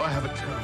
I have a term.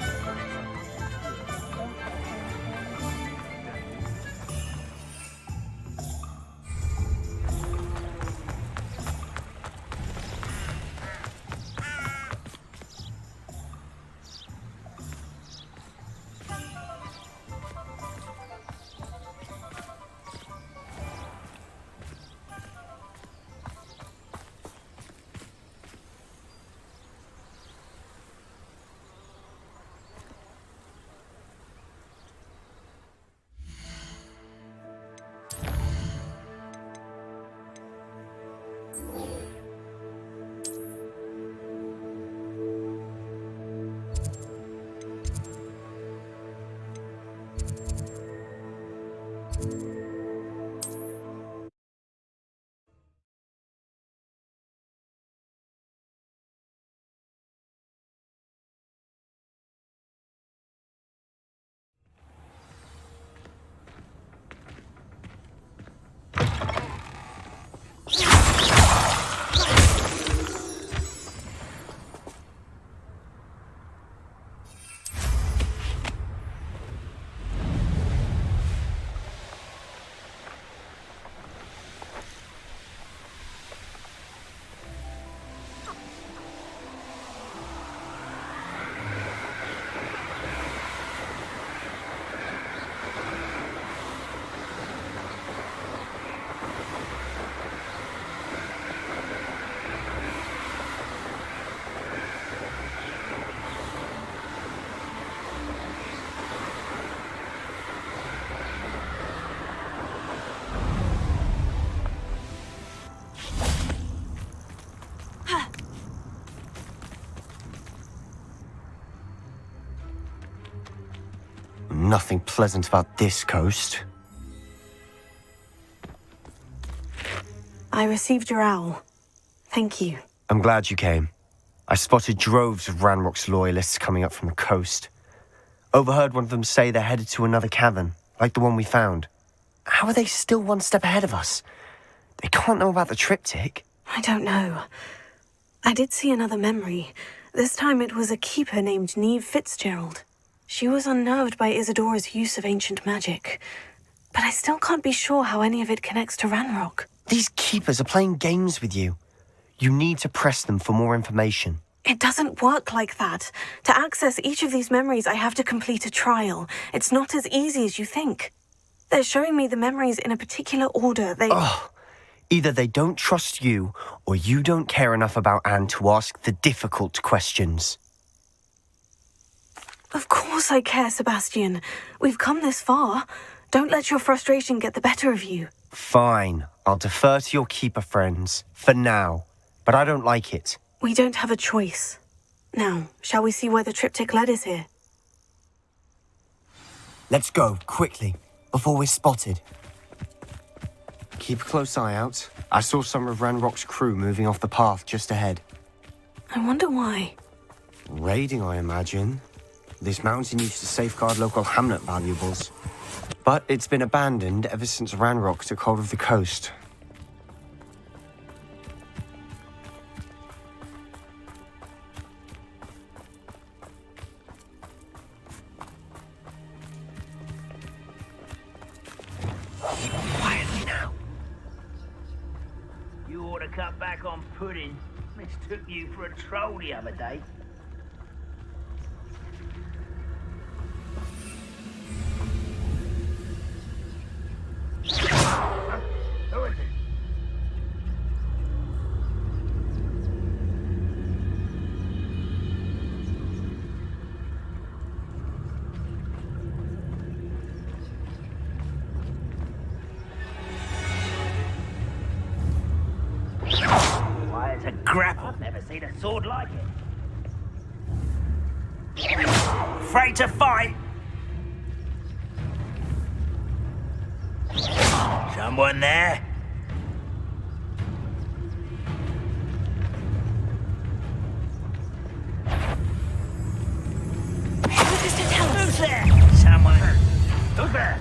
Nothing pleasant about this coast. I received your owl. Thank you. I'm glad you came. I spotted droves of Ranrock's loyalists coming up from the coast. Overheard one of them say they're headed to another cavern, like the one we found. How are they still one step ahead of us? They can't know about the triptych. I don't know. I did see another memory. This time it was a keeper named Neve Fitzgerald. She was unnerved by Isadora's use of ancient magic. But I still can't be sure how any of it connects to Ranrock. These keepers are playing games with you. You need to press them for more information. It doesn't work like that. To access each of these memories, I have to complete a trial. It's not as easy as you think. They're showing me the memories in a particular order. Either they don't trust you, or you don't care enough about Anne to ask the difficult questions. Of course I care, Sebastian. We've come this far. Don't let your frustration get the better of you. Fine. I'll defer to your keeper friends, for now. But I don't like it. We don't have a choice. Now, shall we see where the triptych led us here? Let's go, quickly, before we're spotted. Keep a close eye out. I saw some of Ranrock's crew moving off the path just ahead. I wonder why. Raiding, I imagine. This mountain used to safeguard local hamlet valuables. But it's been abandoned ever since Ranrock took hold of the coast. Quietly now. You ought to cut back on pudding. Mistook you for a troll the other day. Who is it? Why, it's a grapple. I've never seen a sword like it. Afraid to fight? Someone there? Who's to tell us? Who's there? Someone. Who's there?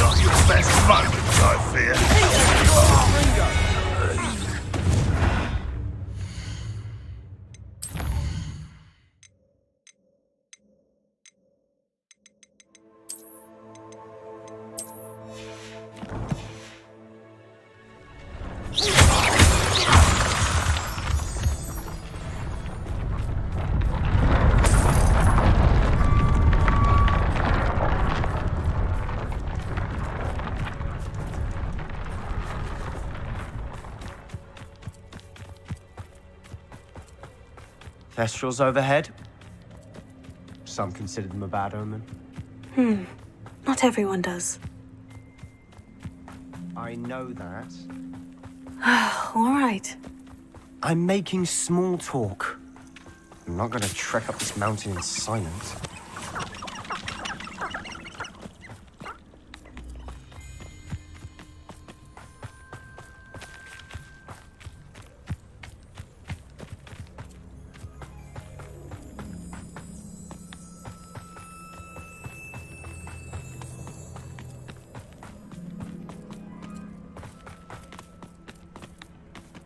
Not your best moments, I fear. Thestrals overhead. Some consider them a bad omen. Not everyone does. I know that. All right. I'm making small talk. I'm not going to trek up this mountain in silence.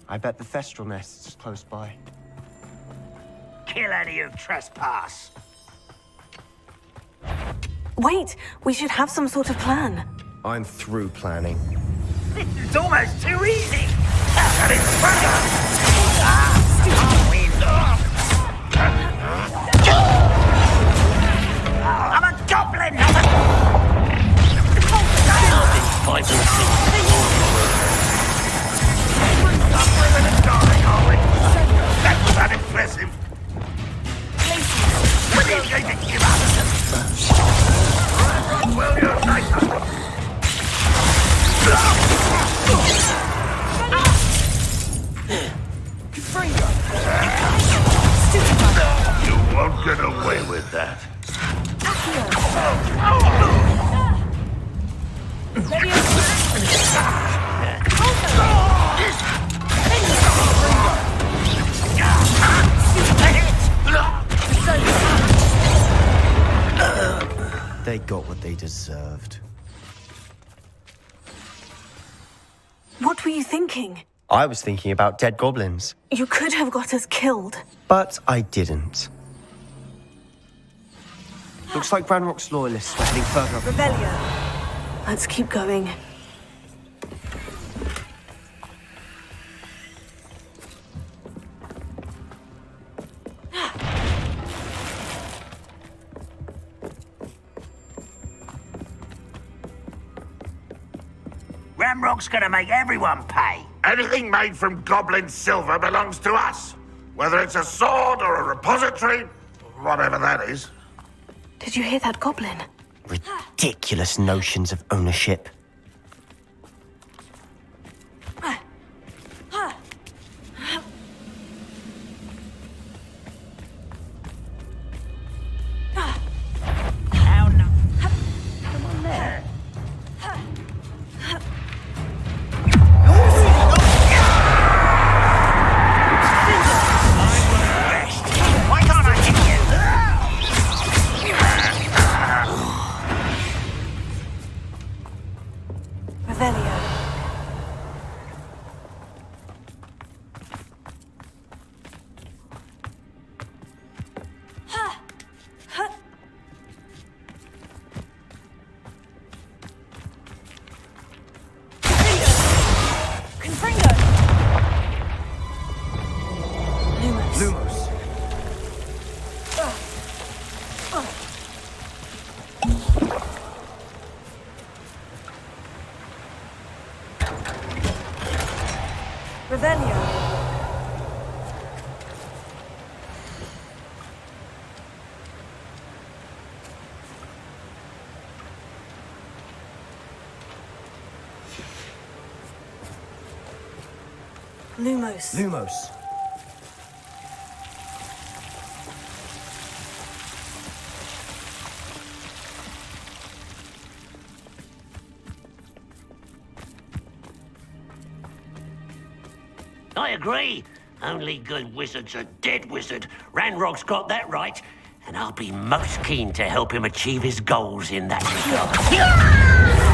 I bet the Thestral nest is close by. Kill any who trespass. Wait, we should have some sort of plan. I'm through planning. This is almost too easy. And it's further. I'm a goblin, not That was unimpressive. What are you going to give us? Well, you're nice. You won't get away with that. They got what they deserved. What were you thinking? I was thinking about dead goblins, You could have got us killed. but I didn't. Looks like Ranrock's loyalists were heading further up. Revelio. Let's keep going. Ramrock's gonna make everyone pay. Anything made from goblin silver belongs to us. Whether it's a sword or a repository, whatever that is. Did you hear that goblin? Ridiculous notions of ownership. How no? Come on there. Why can't I hit you? Revelio. Lumos. Revelio. Lumos. Lumos. I agree. Only good wizard's a dead wizard. Ranrock's got that right. And I'll be most keen to help him achieve his goals in that regard.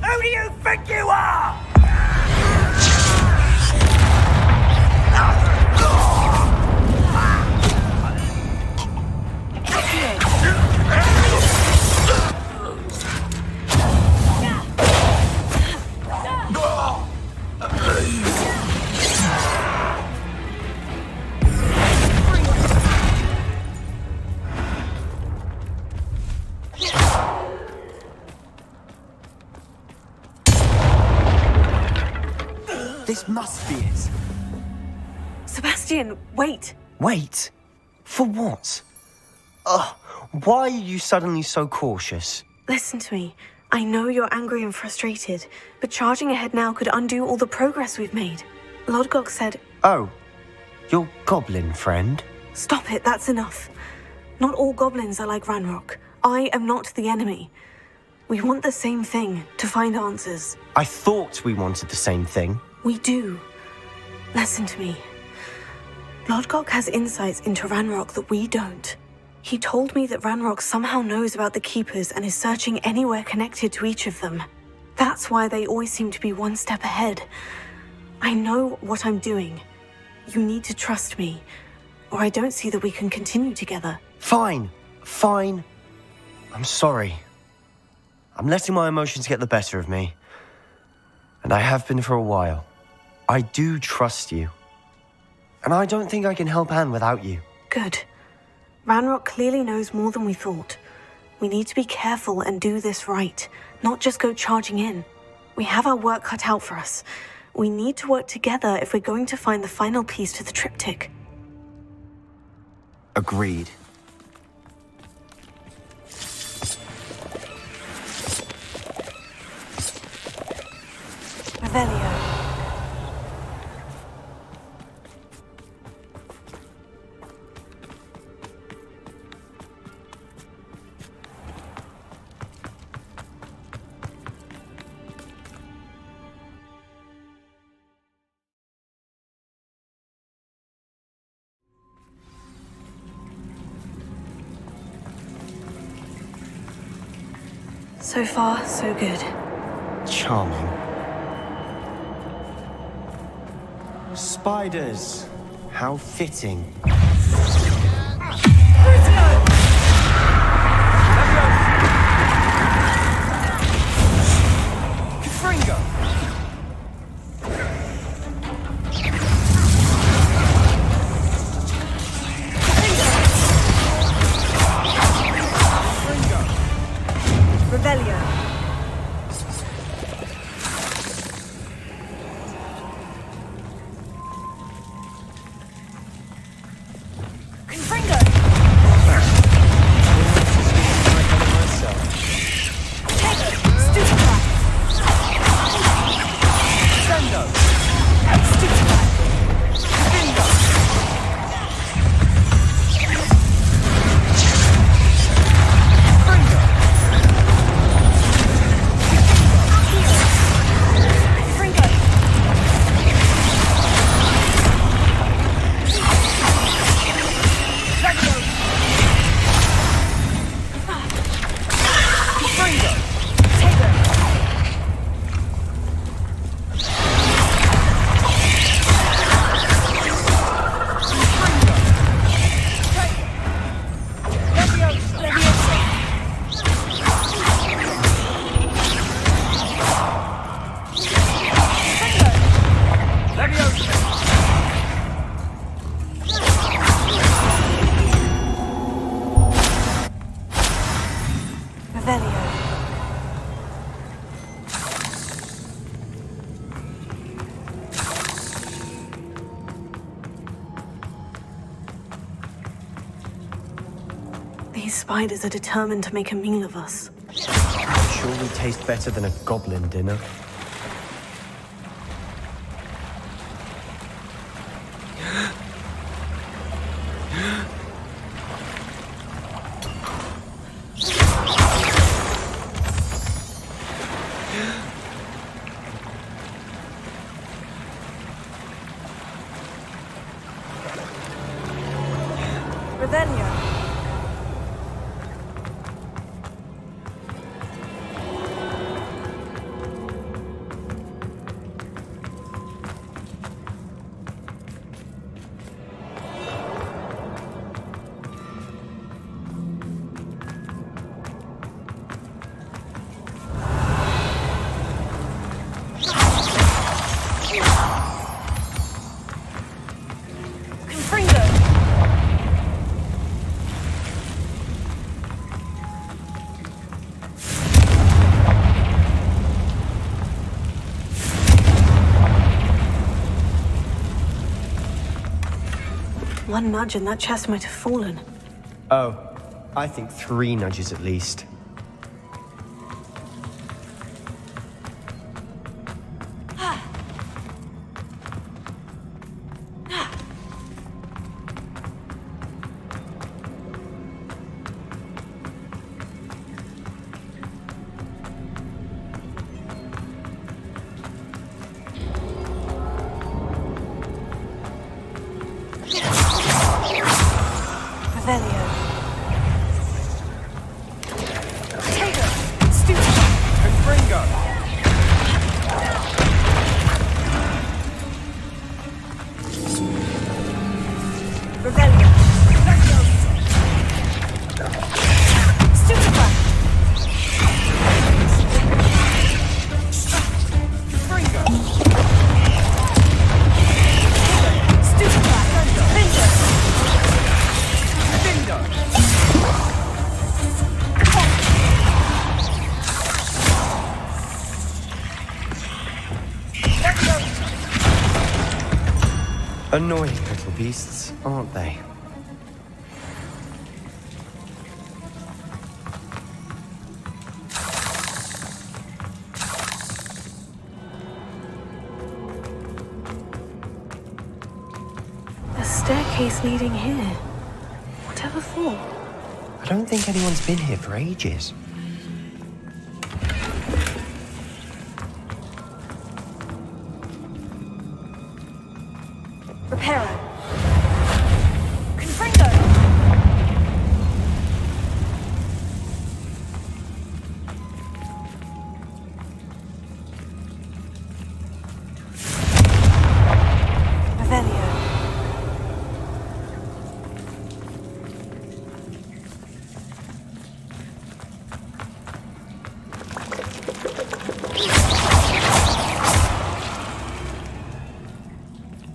Who do you think you are? This must be it. Sebastian, wait. Wait? For what? Ugh, why are you suddenly so cautious? Listen to me. I know you're angry and frustrated, but charging ahead now could undo all the progress we've made. Lodgok said... Oh, your goblin friend? Stop it, that's enough. Not all goblins are like Ranrock. I am not the enemy. We want the same thing, to find answers. I thought we wanted the same thing. We do. Listen to me. Lodgok has insights into Ranrock that we don't. He told me that Ranrock somehow knows about the Keepers and is searching anywhere connected to each of them. That's why they always seem to be one step ahead. I know what I'm doing. You need to trust me, or I don't see that we can continue together. Fine. I'm sorry. I'm letting my emotions get the better of me. And I have been for a while. I do trust you. And I don't think I can help Anne without you. Good. Ranrock clearly knows more than we thought. We need to be careful and do this right, not just go charging in. We have our work cut out for us. We need to work together if we're going to find the final piece to the triptych. Agreed. Revelio. So far, so good. Charming. Spiders. How fitting. Fringo. Revelio. These spiders are determined to make a meal of us. Surely tastes better than a goblin dinner. Revelio. one nudge and that chest might have fallen. Oh, I think 3 nudges at least. Annoying little beasts, aren't they? A staircase leading here. Whatever for? I don't think anyone's been here for ages. Reparo. Confringo. Revelio.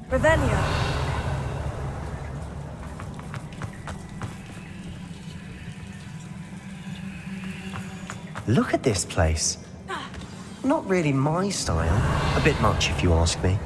Revelio. Look at this place. Not really my style. A bit much, if you ask me.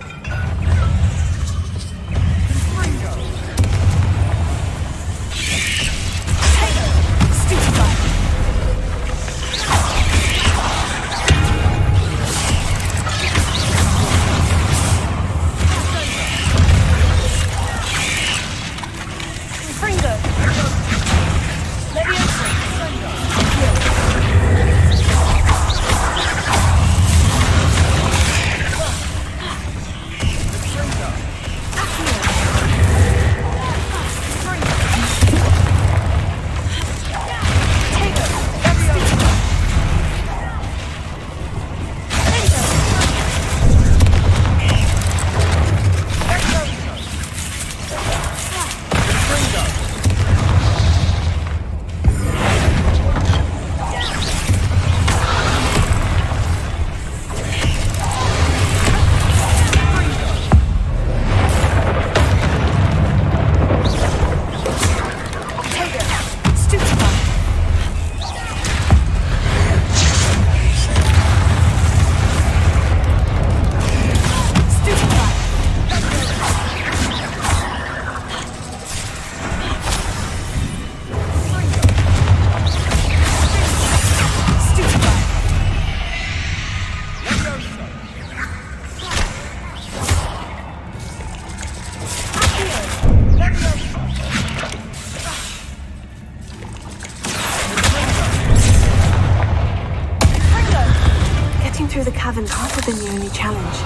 Through the cavern can't have been the only challenge.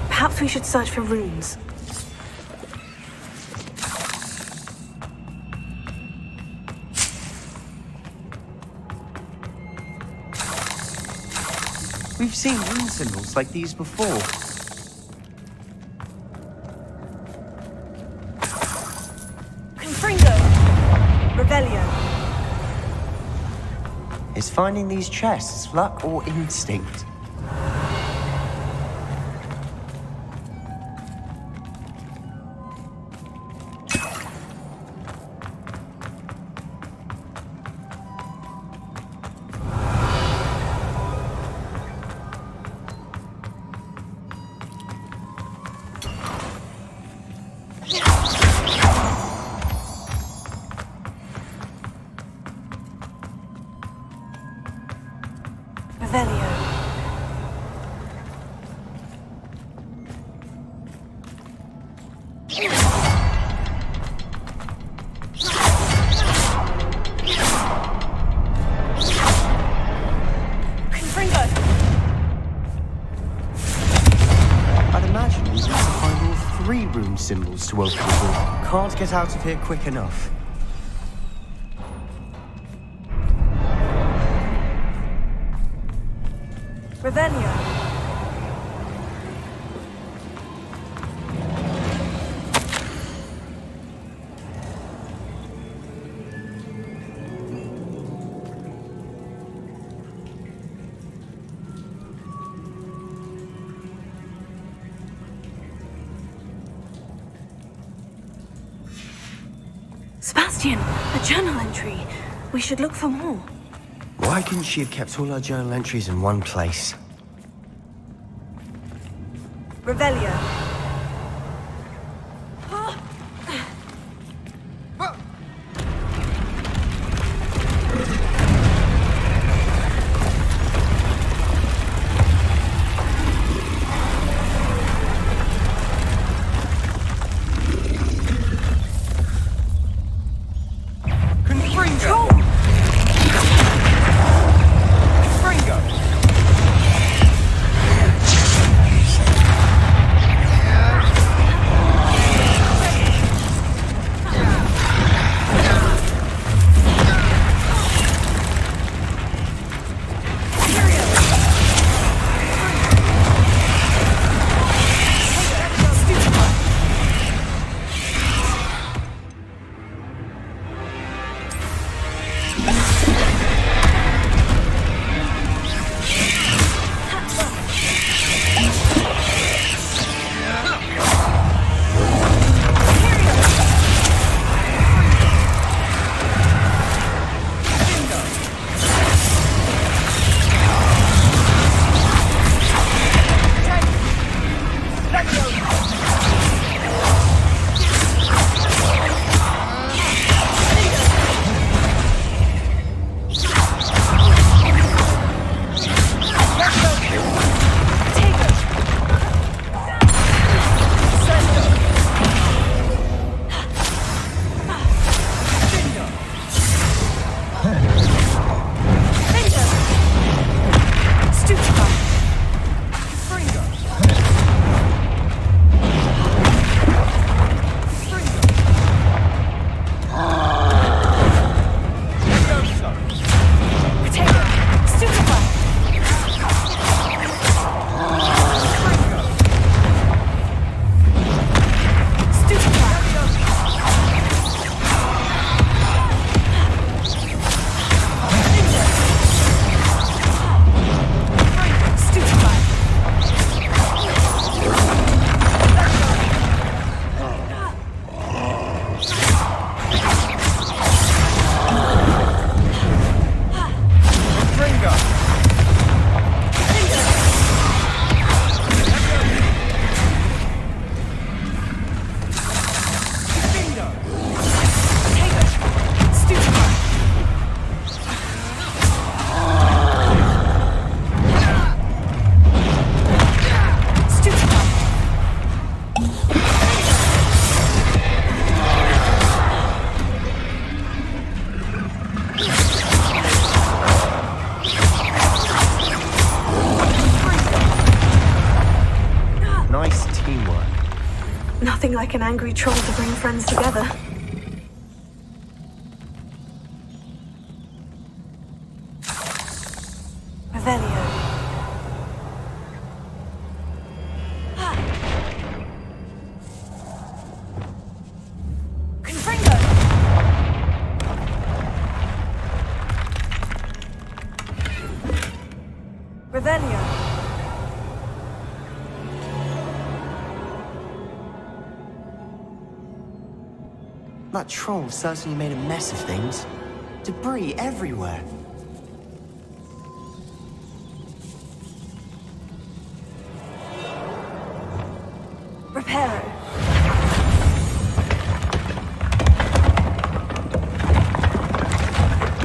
Perhaps we should search for runes. We've seen rune symbols like these before. Confringo! Revelio. Is finding these chests luck or instinct? Revelio. I'd imagine we need to find all 3 rune symbols to open the door. Can't get out of here quick enough. Revelio. Sebastian, a journal entry. We should look for more. Why couldn't she have kept all her journal entries in one place? Revelio. Nothing like an angry troll to bring friends together. Revelio. Confringo! Revelio. That troll certainly made a mess of things. Debris everywhere. Reparo.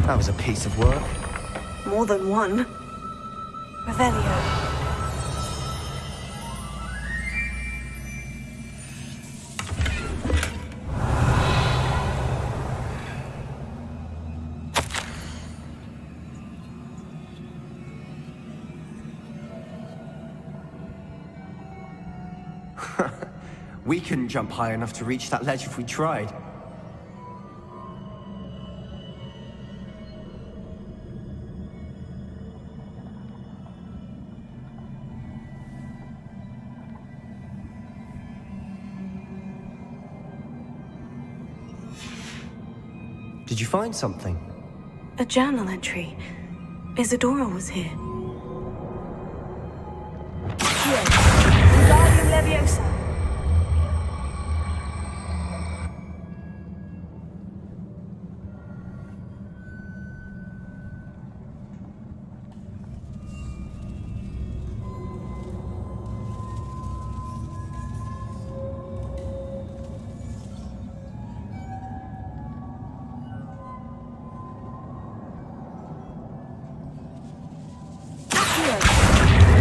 That was a piece of work. More than one. Revelio. We couldn't jump high enough to reach that ledge if we tried. Did you find something? A journal entry. Isadora was here. Here. Wingardium Leviosa.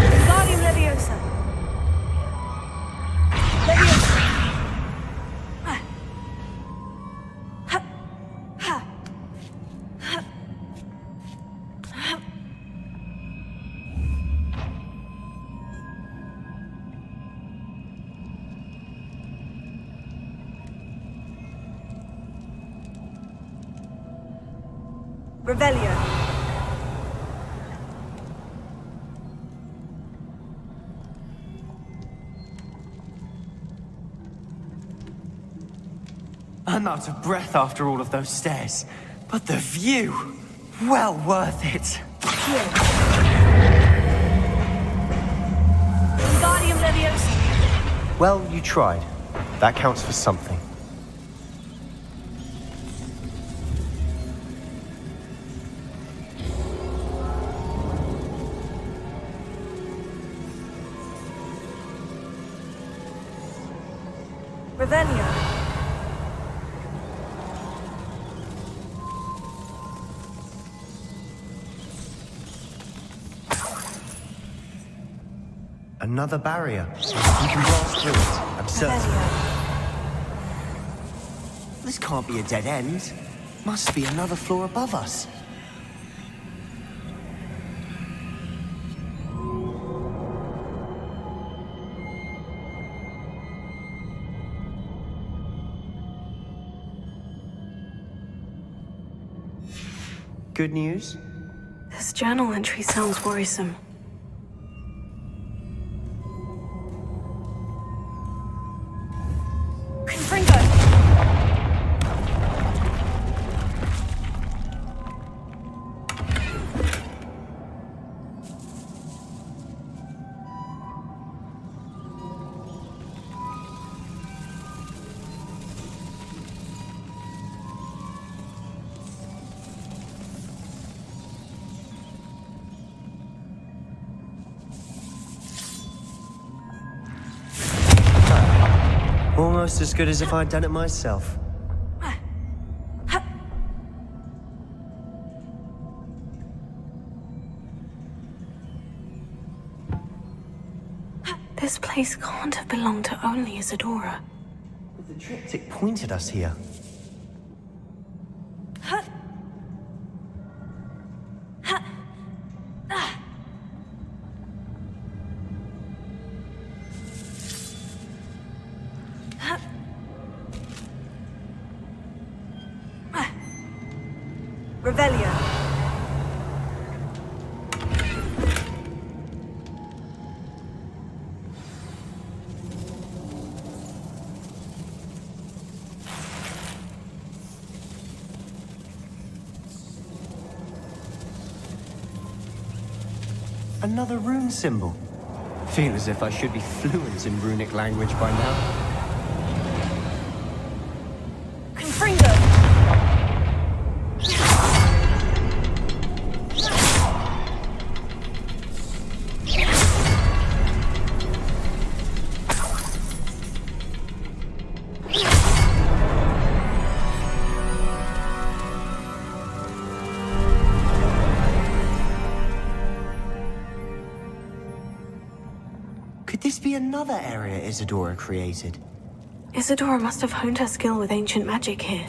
Wingardium Leviosa. Leviosa. Revelio. I'm out of breath after all of those stairs. But the view! Well worth it. Wingardium Leviosa. Well, you tried. That counts for something. Revelio. Another barrier. You can blast through it, I'm certain. This can't be a dead end. Must be another floor above us. Good news? This journal entry sounds worrisome. Confringo! Almost as good as if I'd done it myself. This place can't have belonged to only Isadora. But the triptych pointed us here. Revelio. Another rune symbol. Feel as if I should be fluent in runic language by now. Confringo! Could this be another area Isadora created? Isadora must have honed her skill with ancient magic here.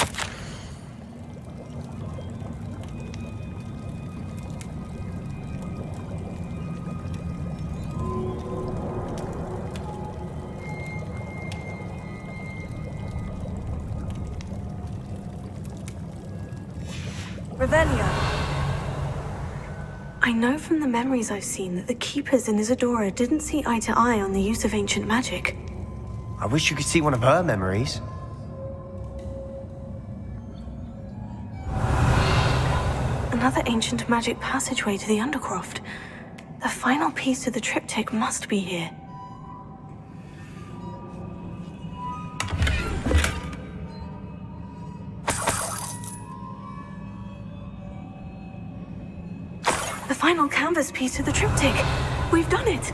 Revelio. I know from the memories I've seen that the Keepers in Isadora didn't see eye to eye on the use of ancient magic. I wish you could see one of her memories. Another ancient magic passageway to the Undercroft. The final piece to the triptych must be here. The final canvas piece to the triptych. We've done it!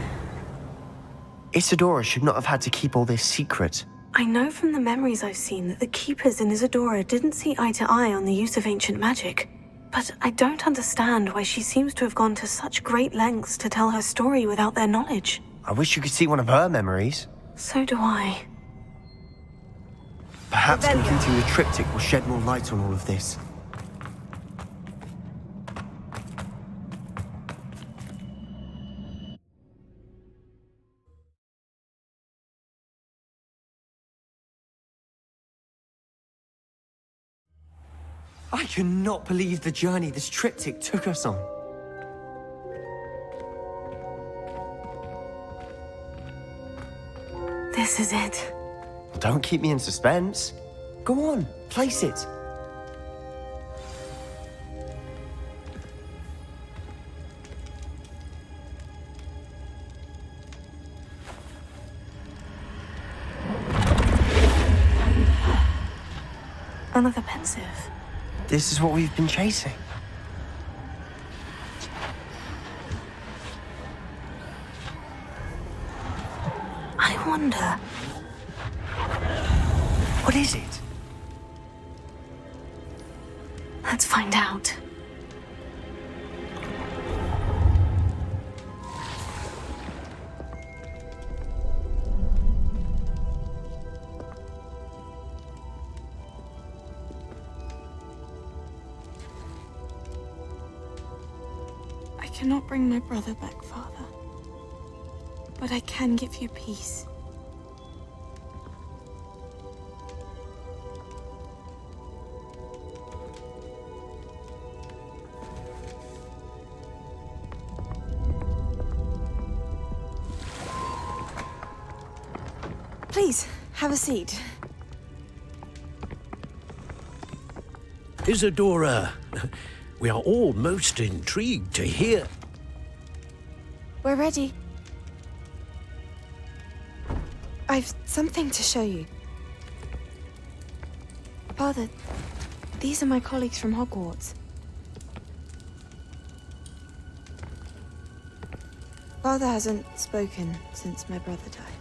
Isadora should not have had to keep all this secret. I know from the memories I've seen that the Keepers in Isadora didn't see eye to eye on the use of ancient magic. But I don't understand why she seems to have gone to such great lengths to tell her story without their knowledge. I wish you could see one of her memories. So do I. Perhaps completing the triptych will shed more light on all of this. I cannot believe the journey this triptych took us on. This is it. Don't keep me in suspense. Go on, place it. Another pensive. This is what we've been chasing. I wonder... What is it? Let's find out. I cannot bring my brother back, Father. But I can give you peace. Please, have a seat. Isadora, we are all most intrigued to hear. We're ready. I've something to show you. Father, these are my colleagues from Hogwarts. Father hasn't spoken since my brother died.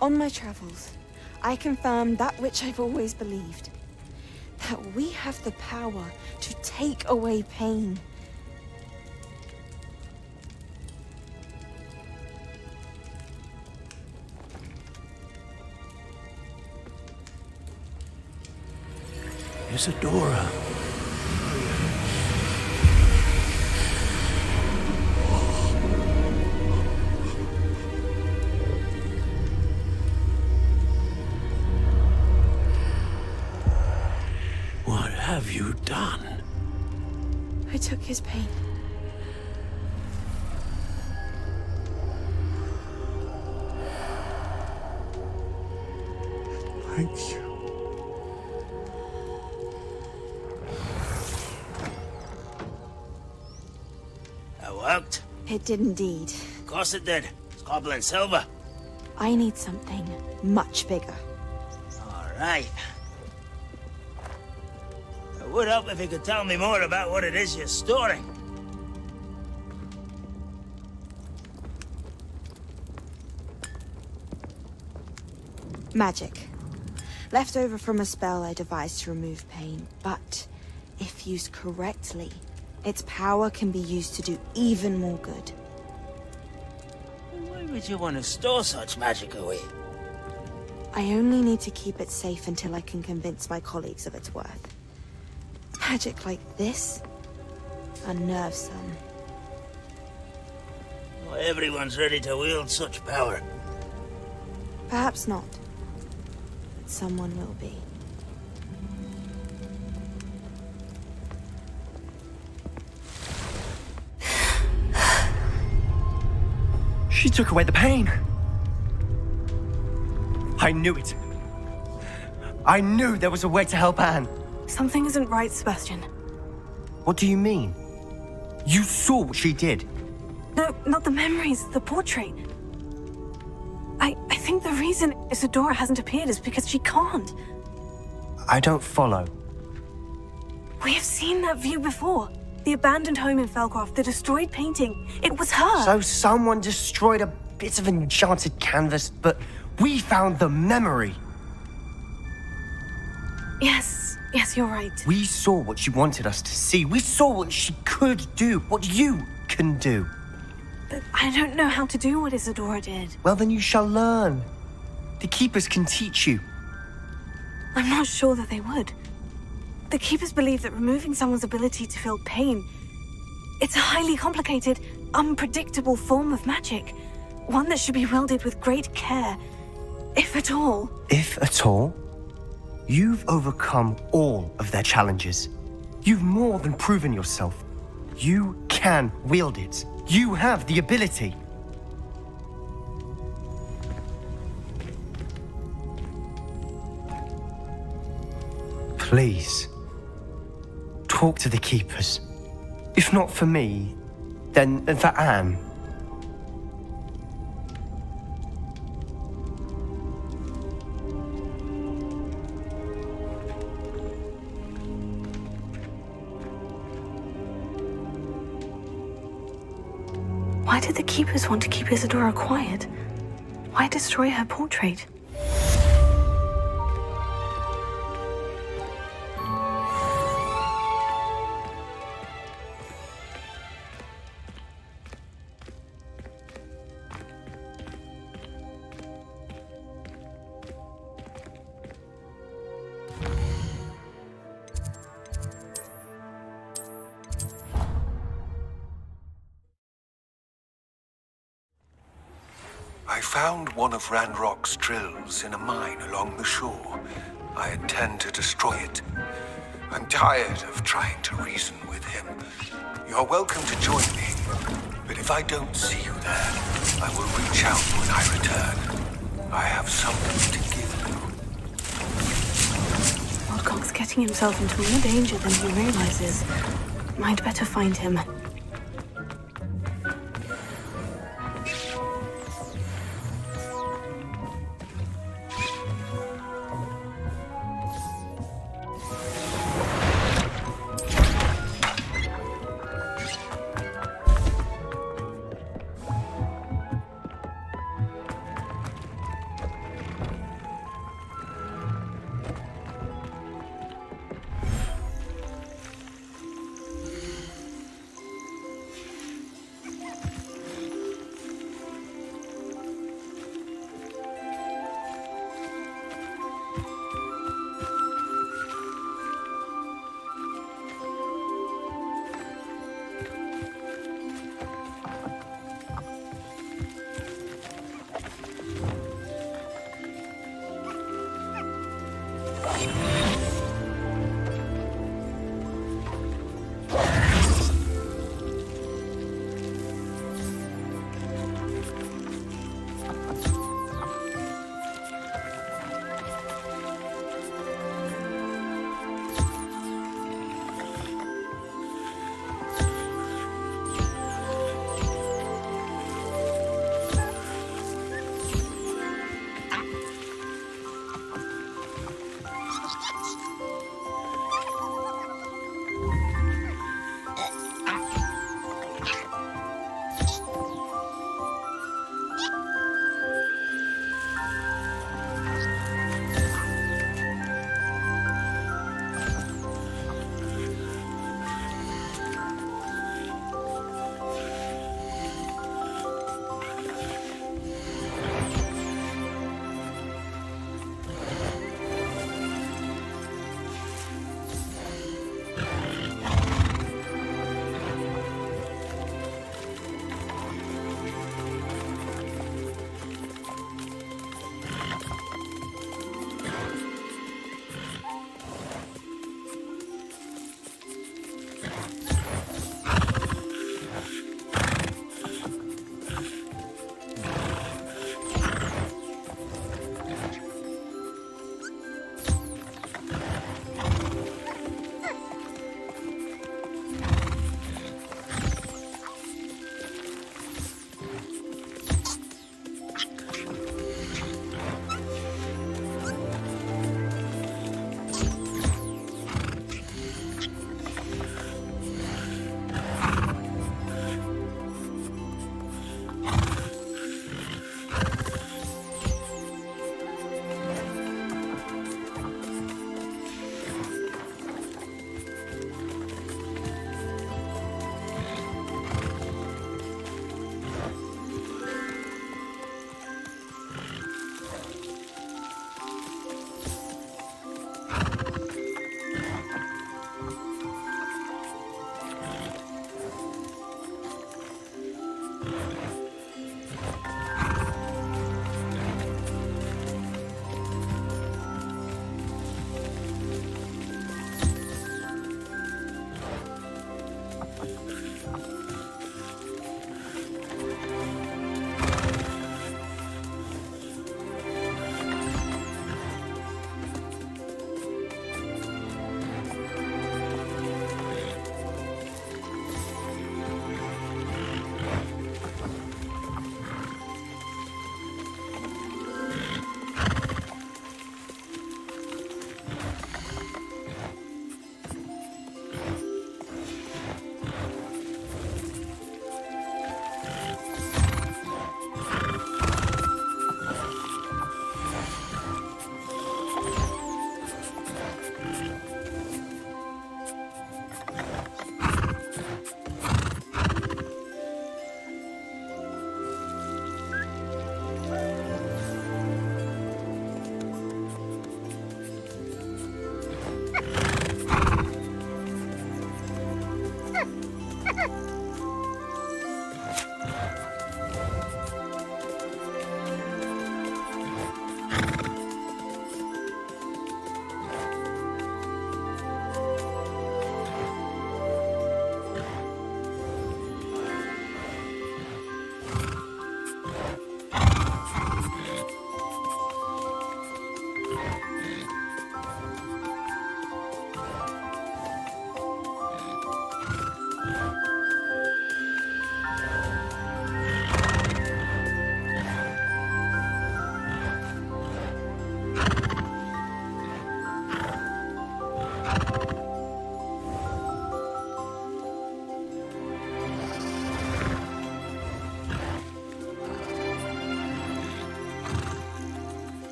On my travels, I confirmed that which I've always believed. That we have the power to take away pain. Isadora. What have you done? I took his pain. Thank you. That worked. It did indeed. Of course it did. It's goblin silver. I need something much bigger. All right. It would help if you could tell me more about what it is you're storing. Magic. Left over from a spell I devised to remove pain, but if used correctly, its power can be used to do even more good. would you want to store such magic away? I only need to keep it safe until I can convince my colleagues of its worth. Magic like this? Unnerves some. Not everyone's ready to wield such power. Perhaps not. But someone will be. She took away the pain. I knew it. I knew there was a way to help Anne. Something isn't right, Sebastian. What do you mean? You saw what she did. No, not the memories, the portrait. I think the reason Isadora hasn't appeared is because she can't. I don't follow. We have seen that view before. The abandoned home in Felcroft, the destroyed painting. It was her. So someone destroyed a bit of enchanted canvas, but we found the memory. Yes, you're right. We saw what she wanted us to see. We saw what she could do, what you can do. But I don't know how to do what Isadora did. Well, then you shall learn. The Keepers can teach you. I'm not sure that they would. The Keepers believe that removing someone's ability to feel pain, it's a highly complicated, unpredictable form of magic. One that should be wielded with great care, if at all. If at all? You've overcome all of their challenges. You've more than proven yourself. You can wield it. You have the ability. Please, talk to the Keepers. If not for me, then for Anne. Why did the Keepers want to keep Isadora quiet? Why destroy her portrait? I found one of Ranrock's drills in a mine along the shore. I intend to destroy it. I'm tired of trying to reason with him. You're welcome to join me, but if I don't see you there, I will reach out when I return. I have something to give you. Woodcock's getting himself into more danger than he realizes. Might better find him.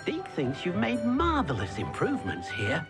Deke thinks you've made marvelous improvements here.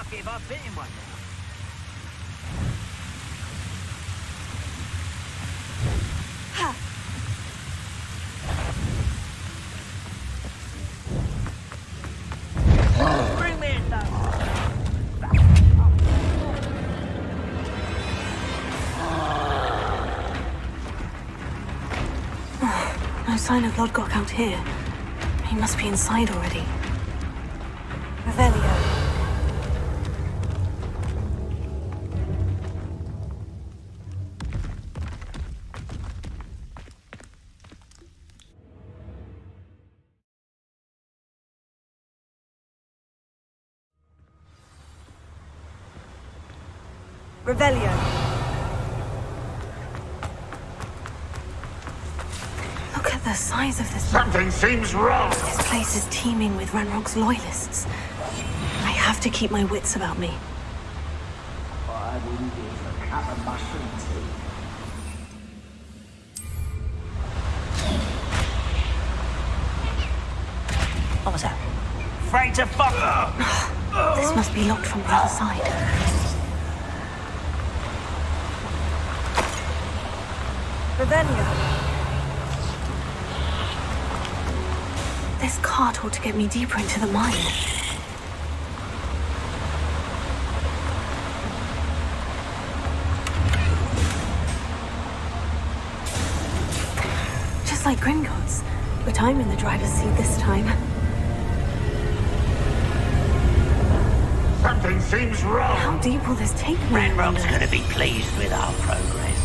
Fuck it if I fit in one now. Bring me in, though. No sign of Lodgok out here. He must be inside already. Revelio. Revelio. Look at the size of this. Something seems wrong. This place is teeming with Ranrock's loyalists. I have to keep my wits about me. I wouldn't give a cup of mushroom tea. What was that? Afraid to fuck. This must be locked from the other side. Revelio. This cart ought to get me deeper into the mine. Just like Gringotts, but I'm in the driver's seat this time. Something seems wrong. How deep will this take me? Ranrock's gonna be pleased with our progress.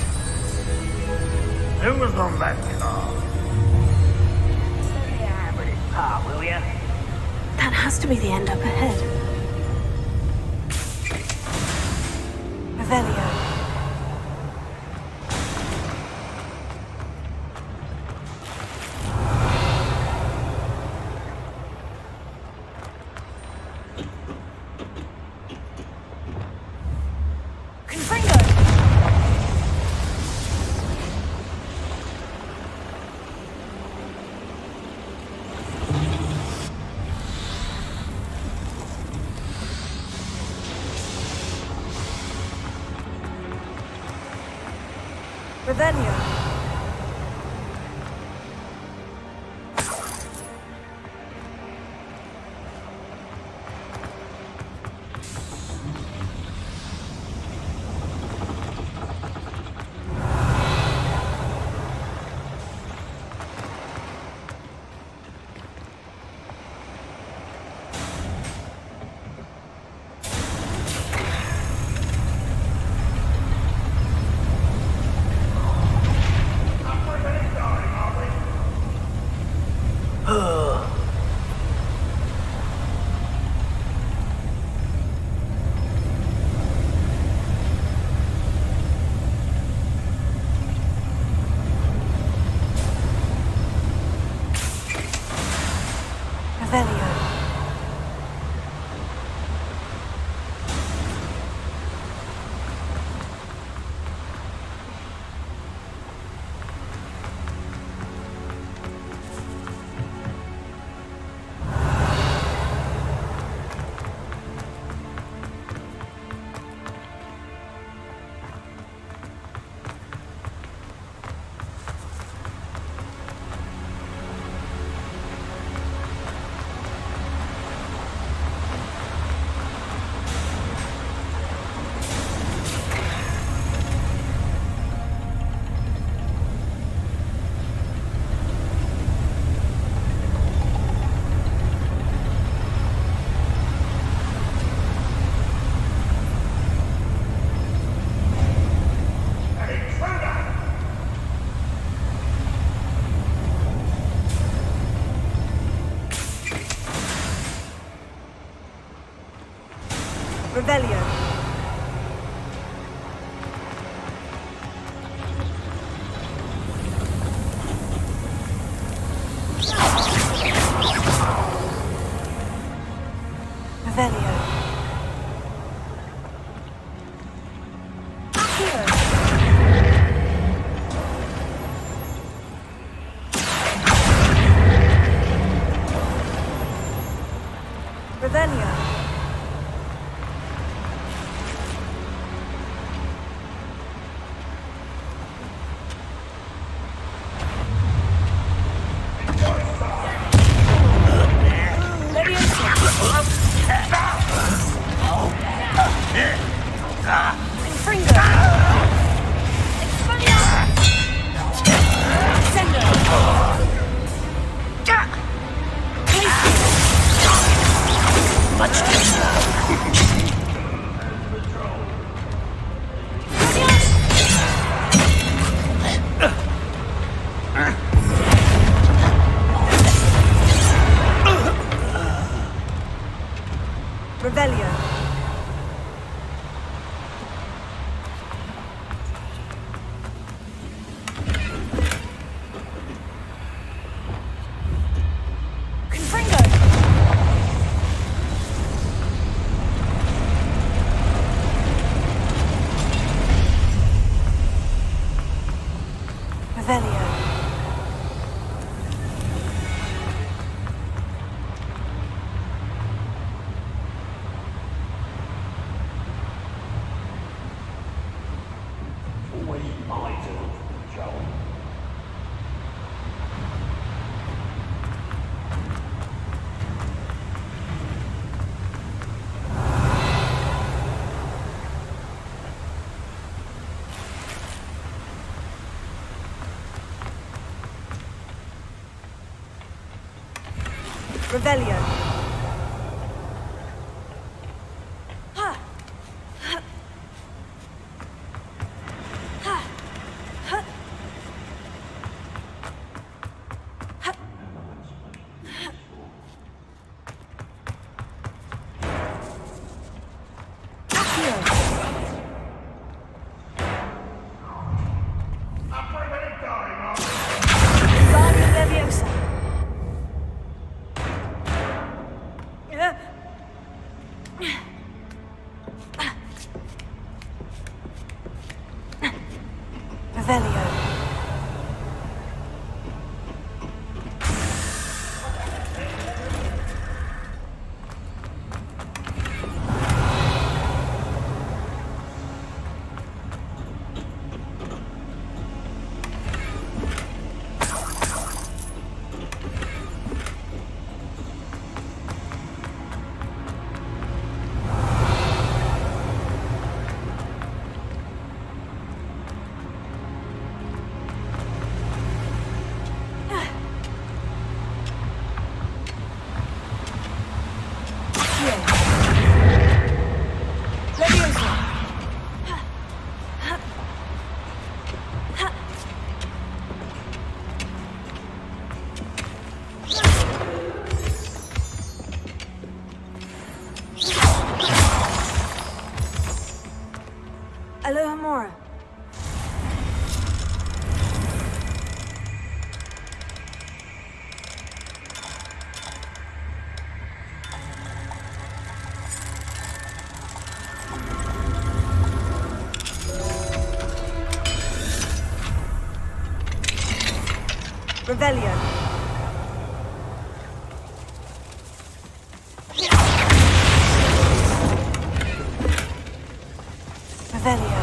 Who was on that car? Yeah, but it's part, will ya? That has to be the end up ahead. Revelio. Revelio. Revelio. Revelio. Revelio. Here. Revelio. Revelio. Revelio. Revelio. Alohomora. Revelio. Revelio.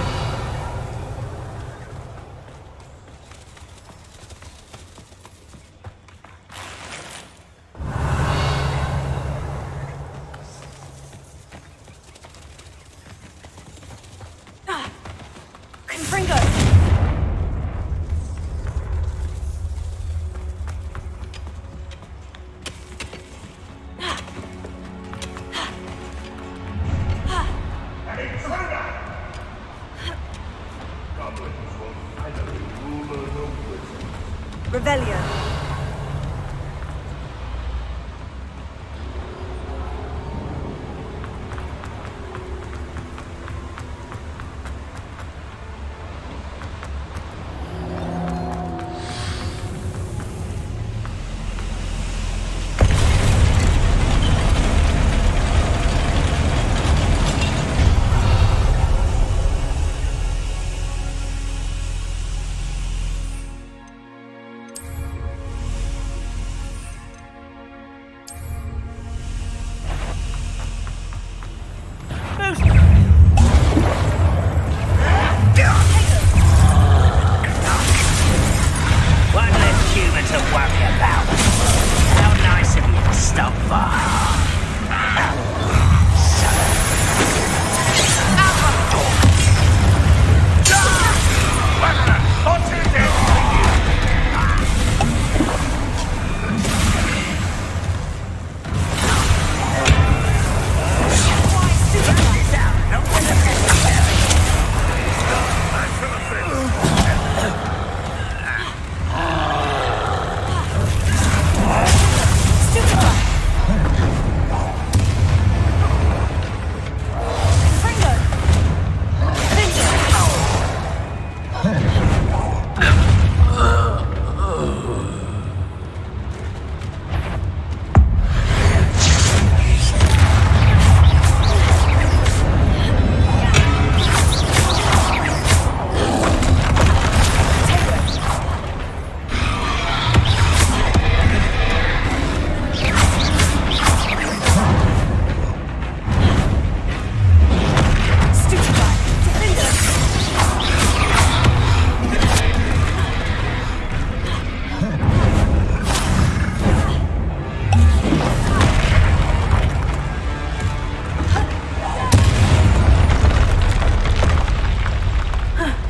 Confringo. Revelio.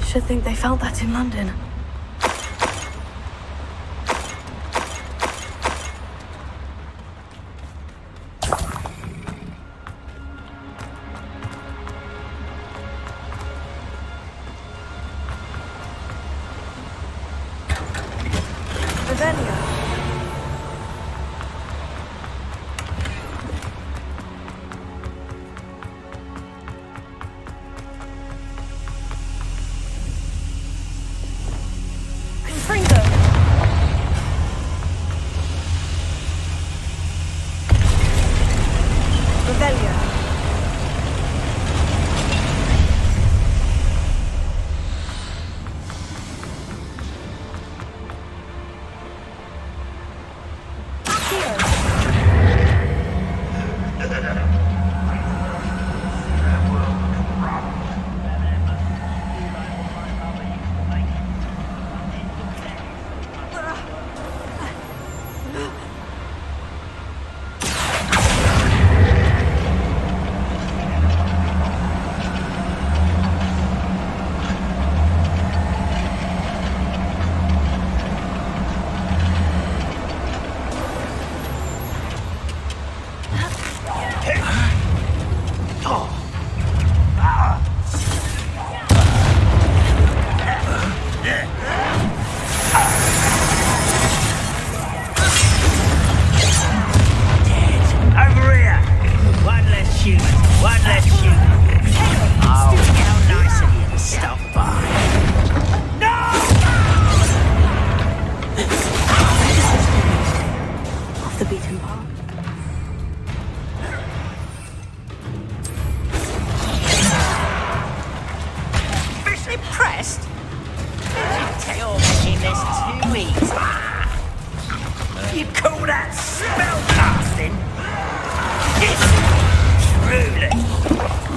Should think they felt that in London.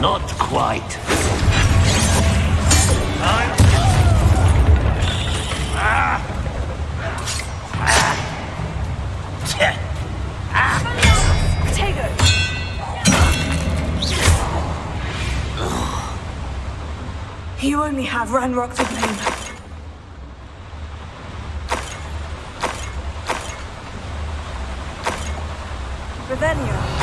Not quite. You only have Ranrock to blame. Ravenia.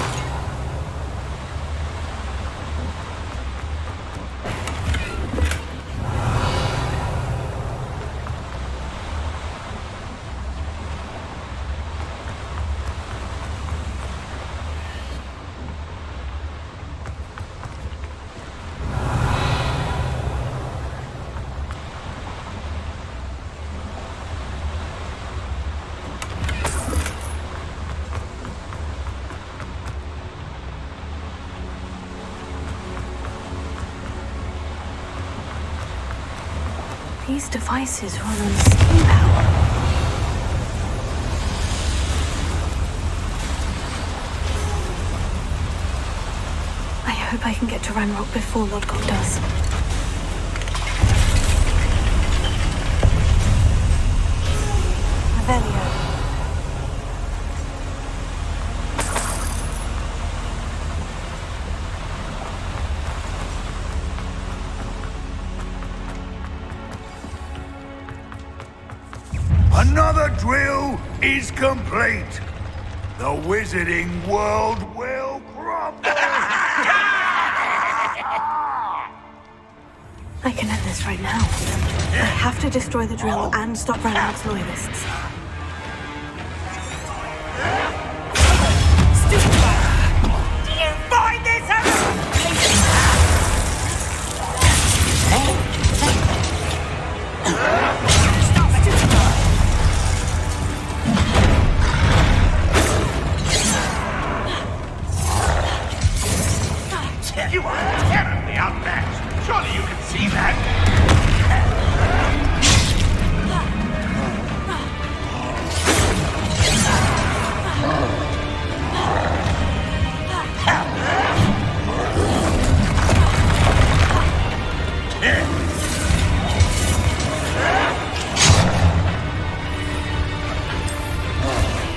These devices run on steam power. I hope I can get to Ranrock before Lodgok does. Revelio. Another drill is complete. The wizarding world will crumble. I can end this right now. I have to destroy the drill and stop Ranrock's loyalists. Do you find this You are terribly outmatched. Surely you can see that.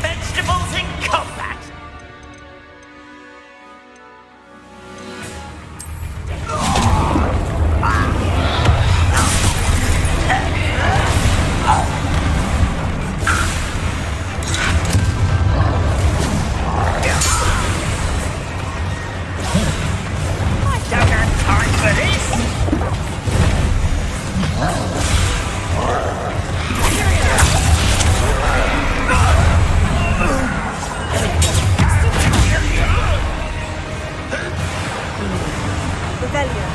vegetables in combat? Revelio.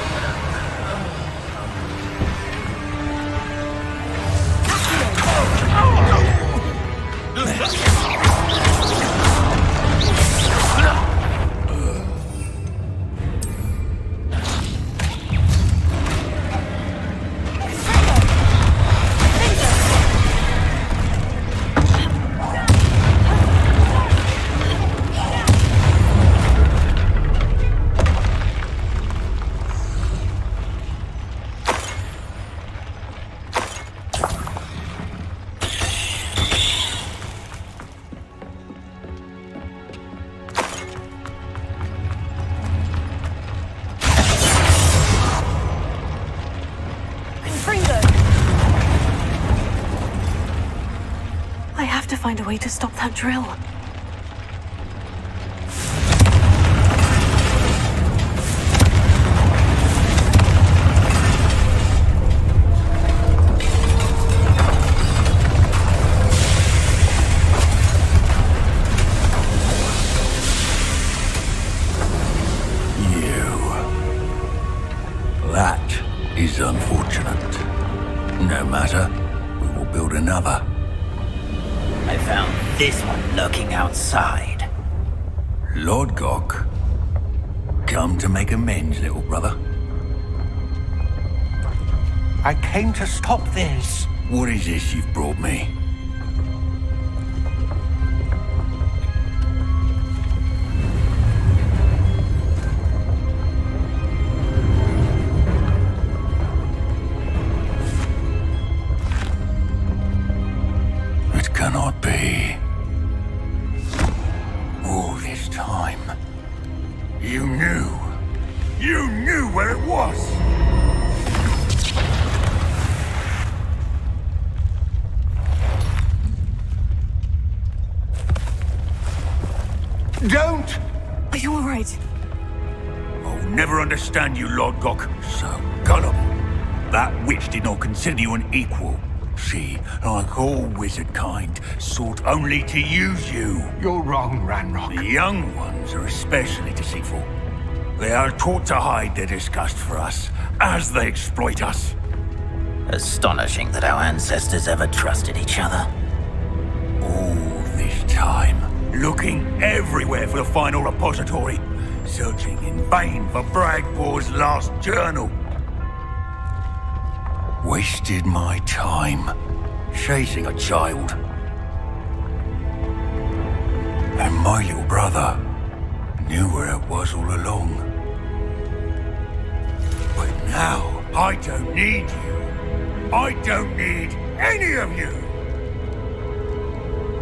I have to find a way to stop that drill. That is unfortunate. No matter, we will build another. I found this one lurking outside. Lord Gok, come to make amends, little brother. I came to stop this. What is this you've brought me? It cannot be. All this time, you knew. You knew where it was! Don't! Are you all right? I'll never understand you, Lord Gok. So gullible. That witch did not consider you an equal. She, like all wizard kind, sought only to use you. You're wrong, Ranrock. The young ones are especially deceitful. They are taught to hide their disgust for us, as they exploit us. Astonishing that our ancestors ever trusted each other. All this time, looking everywhere for the final repository, searching in vain for Bragpor's last journal. Wasted my time, chasing a child. And my little brother knew where it was all along. But now, I don't need you. I don't need any of you.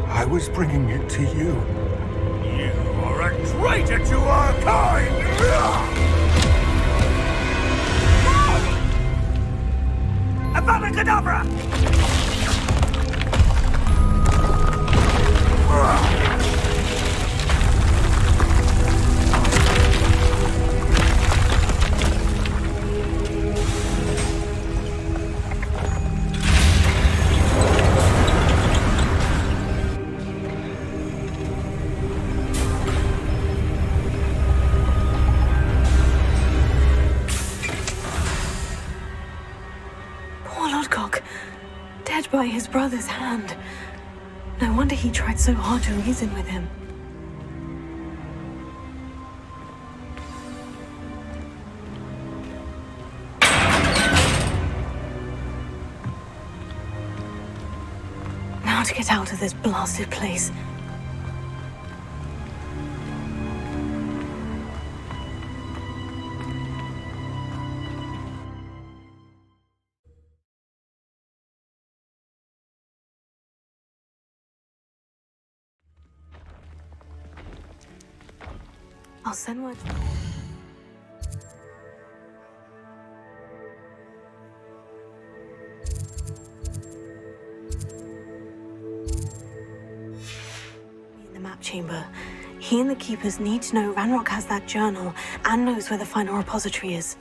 I was bringing it to you. You are a traitor to our kind! Avada Kedavra! Dead by his brother's hand. No wonder he tried so hard to reason with him. Now to get out of this blasted place. I'll send word. In the map chamber, he and the Keepers need to know Ranrock has that journal and knows where the final repository is.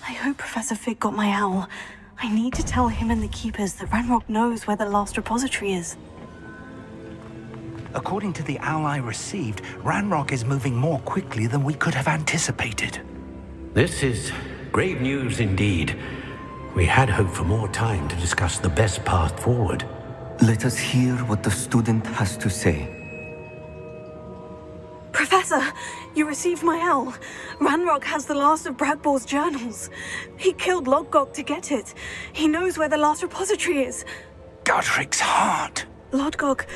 I hope Professor Fig got my owl. I need to tell him and the Keepers that Ranrock knows where the last repository is. According to the owl I received, Ranrock is moving more quickly than we could have anticipated. This is grave news indeed. We had hoped for more time to discuss the best path forward. Let us hear what the student has to say. Professor, you received my owl. Ranrock has the last of Bragbor's journals. He killed Lodgok to get it. He knows where the last repository is. Godric's heart. Lodgok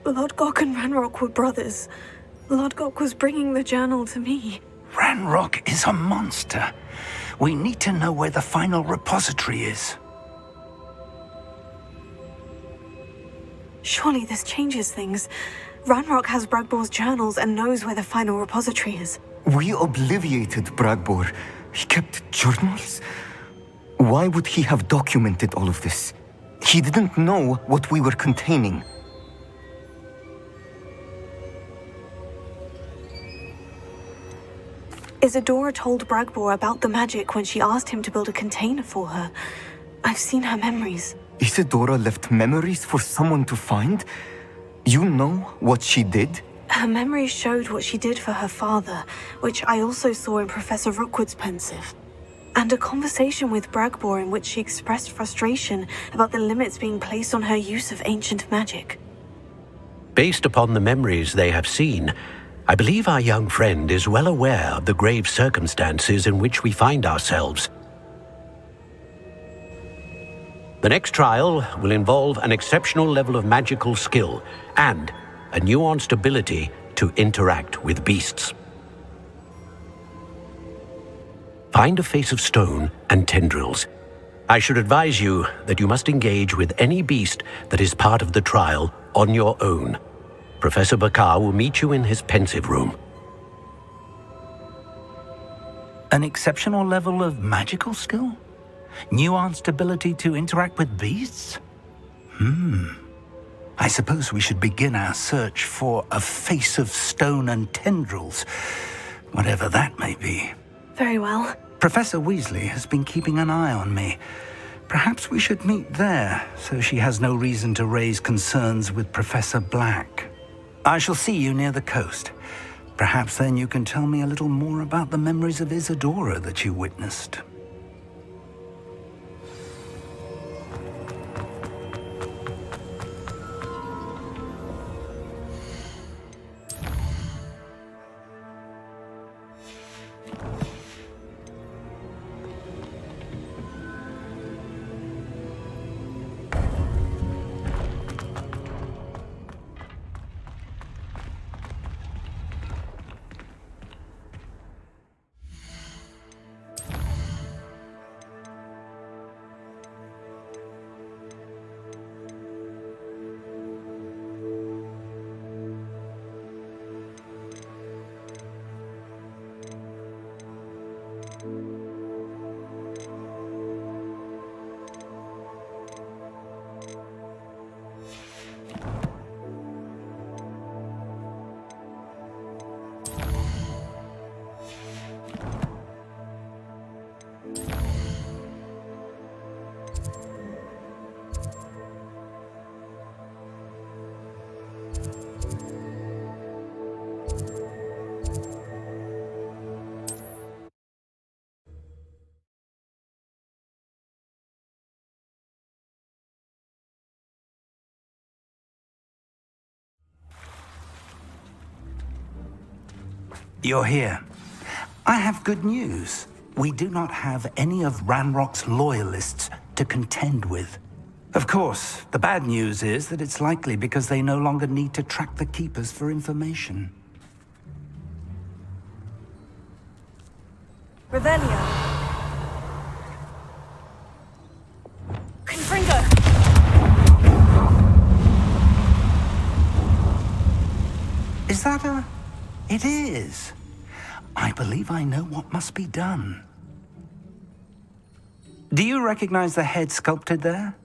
and Ranrock were brothers. Lodgok was bringing the journal to me. Ranrock is a monster. We need to know where the final repository is. Surely this changes things. Ranrock has Bragbor's journals and knows where the final repository is. We obliviated Bragbor. He kept journals? Why would he have documented all of this? He didn't know what we were containing. Isadora told Bragbor about the magic when she asked him to build a container for her. I've seen her memories. Isadora left memories for someone to find? You know what she did? Her memories showed what she did for her father, which I also saw in Professor Rookwood's pensive. And a conversation with Bragbor in which she expressed frustration about the limits being placed on her use of ancient magic. Based upon the memories they have seen, I believe our young friend is well aware of the grave circumstances in which we find ourselves. The next trial will involve an exceptional level of magical skill and a nuanced ability to interact with beasts. Find a face of stone and tendrils. I should advise you that you must engage with any beast that is part of the trial on your own. Professor Bakar will meet you in his pensive room. An exceptional level of magical skill? Nuanced ability to interact with beasts? I suppose we should begin our search for a face of stone and tendrils, whatever that may be. Very well. Professor Weasley has been keeping an eye on me. Perhaps we should meet there, so she has no reason to raise concerns with Professor Black. I shall see you near the coast. Perhaps then you can tell me a little more about the memories of Isadora that you witnessed. You're here. I have good news. We do not have any of Ranrock's loyalists to contend with. Of course, the bad news is that it's likely because they no longer need to track the Keepers for information. Revelio. Confringo. Is that a... It is. I believe I know what must be done. Do you recognize the head sculpted there?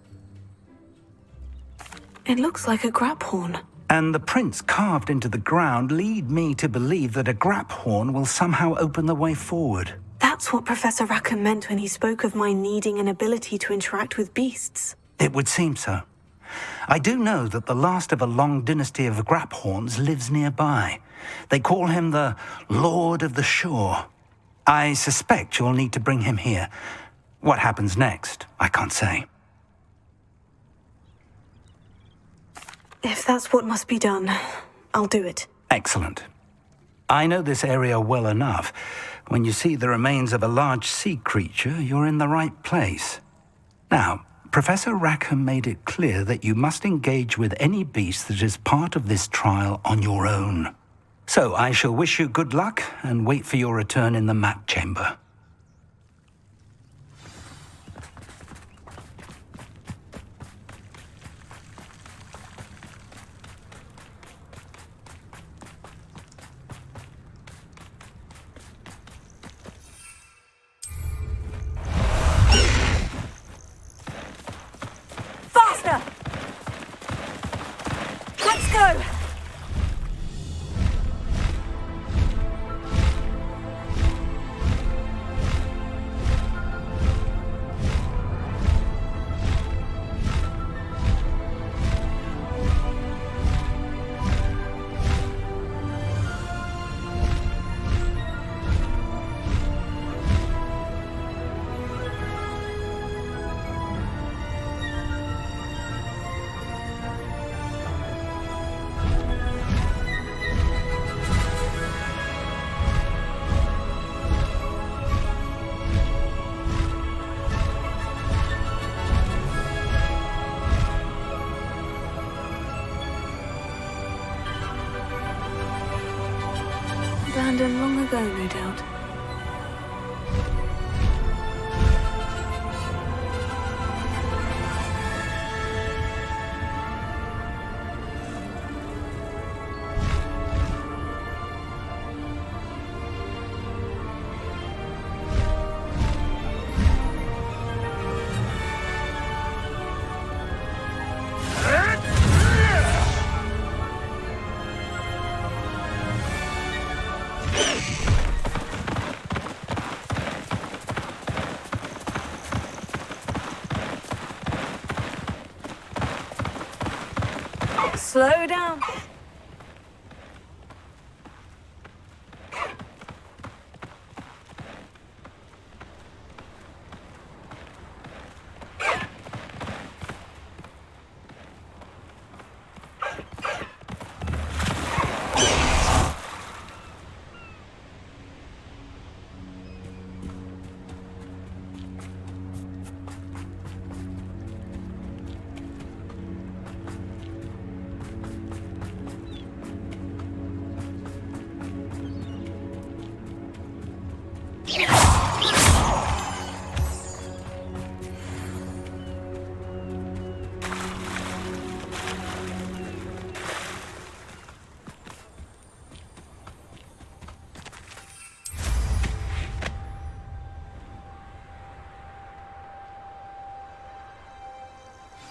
It looks like a grap horn. And the prints carved into the ground lead me to believe that a grap horn will somehow open the way forward. That's what Professor Rackham meant when he spoke of my needing an ability to interact with beasts. It would seem so. I do know that the last of a long dynasty of grap horns lives nearby. They call him the Lord of the Shore. I suspect you'll need to bring him here. What happens next, I can't say. If that's what must be done, I'll do it. Excellent. I know this area well enough. When you see the remains of a large sea creature, you're in the right place. Now, Professor Rackham made it clear that you must engage with any beast that is part of this trial on your own. So I shall wish you good luck and wait for your return in the map chamber. Faster! Let's go! Abandoned long ago, no doubt. Slow down.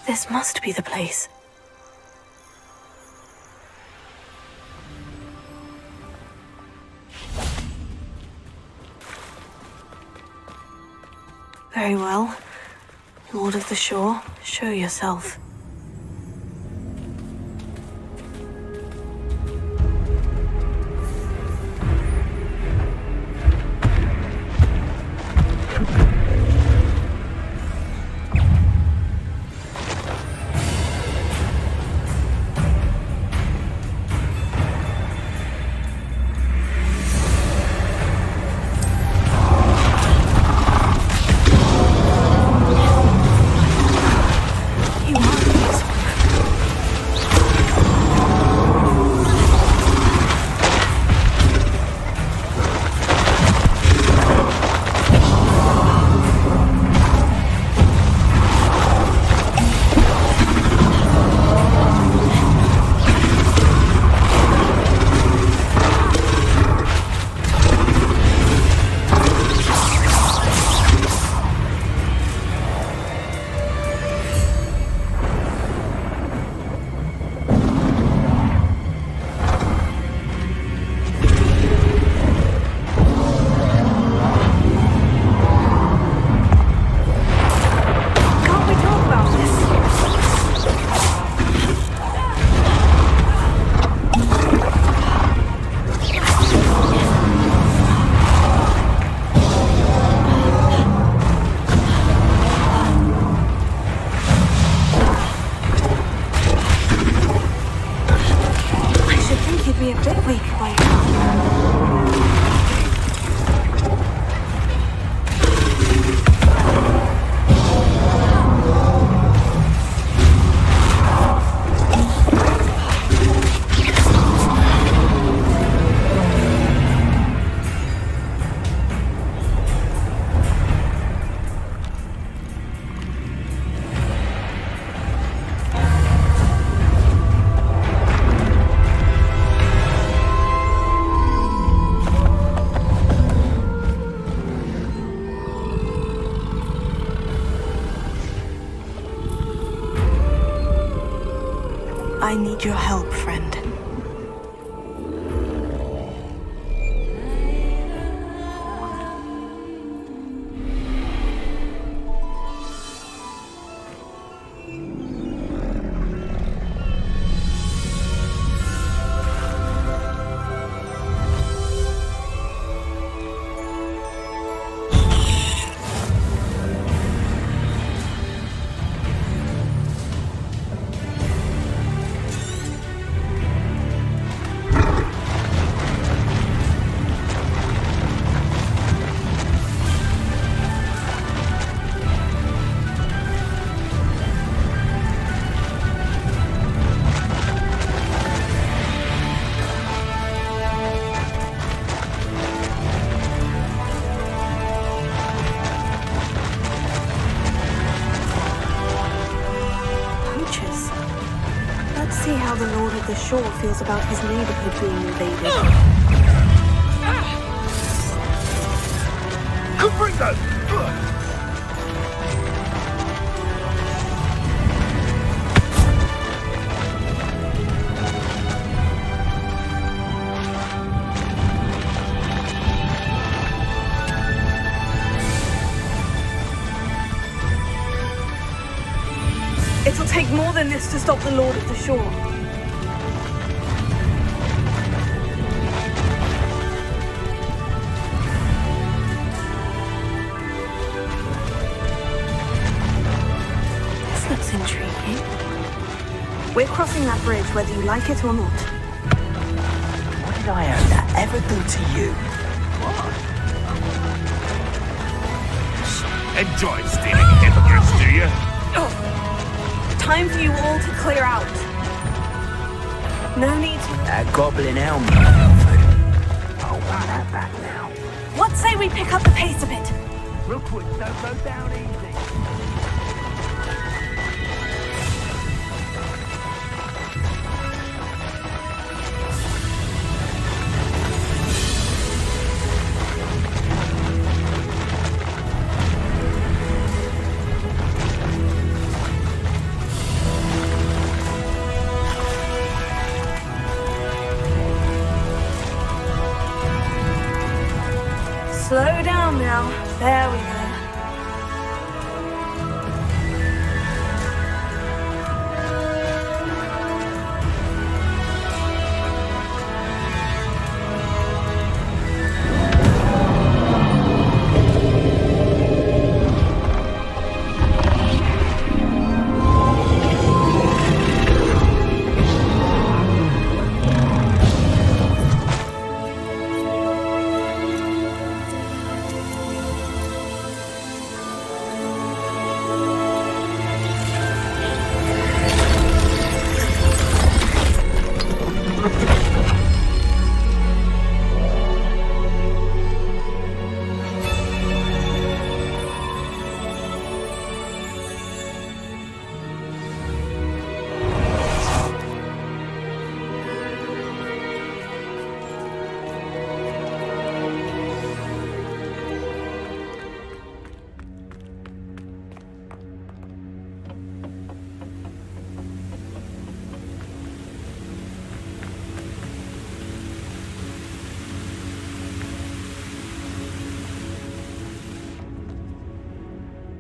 This must be the place. Very well. Lord of the Shore, show yourself. I need your help, friend. See how the Lord of the Shore feels about his neighborhood being invaded. Confringo! It'll take more than this to stop the Lord of the Shore. This looks intriguing. We're crossing that bridge whether you like it or not. What did I owe that ever do to you? Enjoy stealing hypocrites, do you? Time for you all to clear out. No need to... That goblin helmet, Alfred. I want that back now. What say we pick up the pace a bit? Rookwoods don't go down easy. Slow down now. There we go.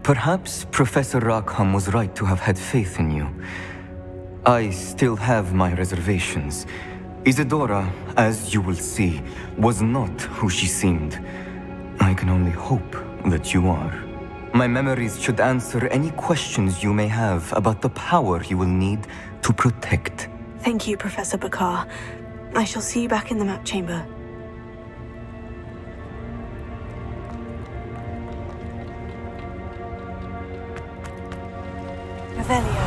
Perhaps Professor Rackham was right to have had faith in you. I still have my reservations. Isadora, as you will see, was not who she seemed. I can only hope that you are. My memories should answer any questions you may have about the power you will need to protect. Thank you, Professor Bakar. I shall see you back in the map chamber. Revelio.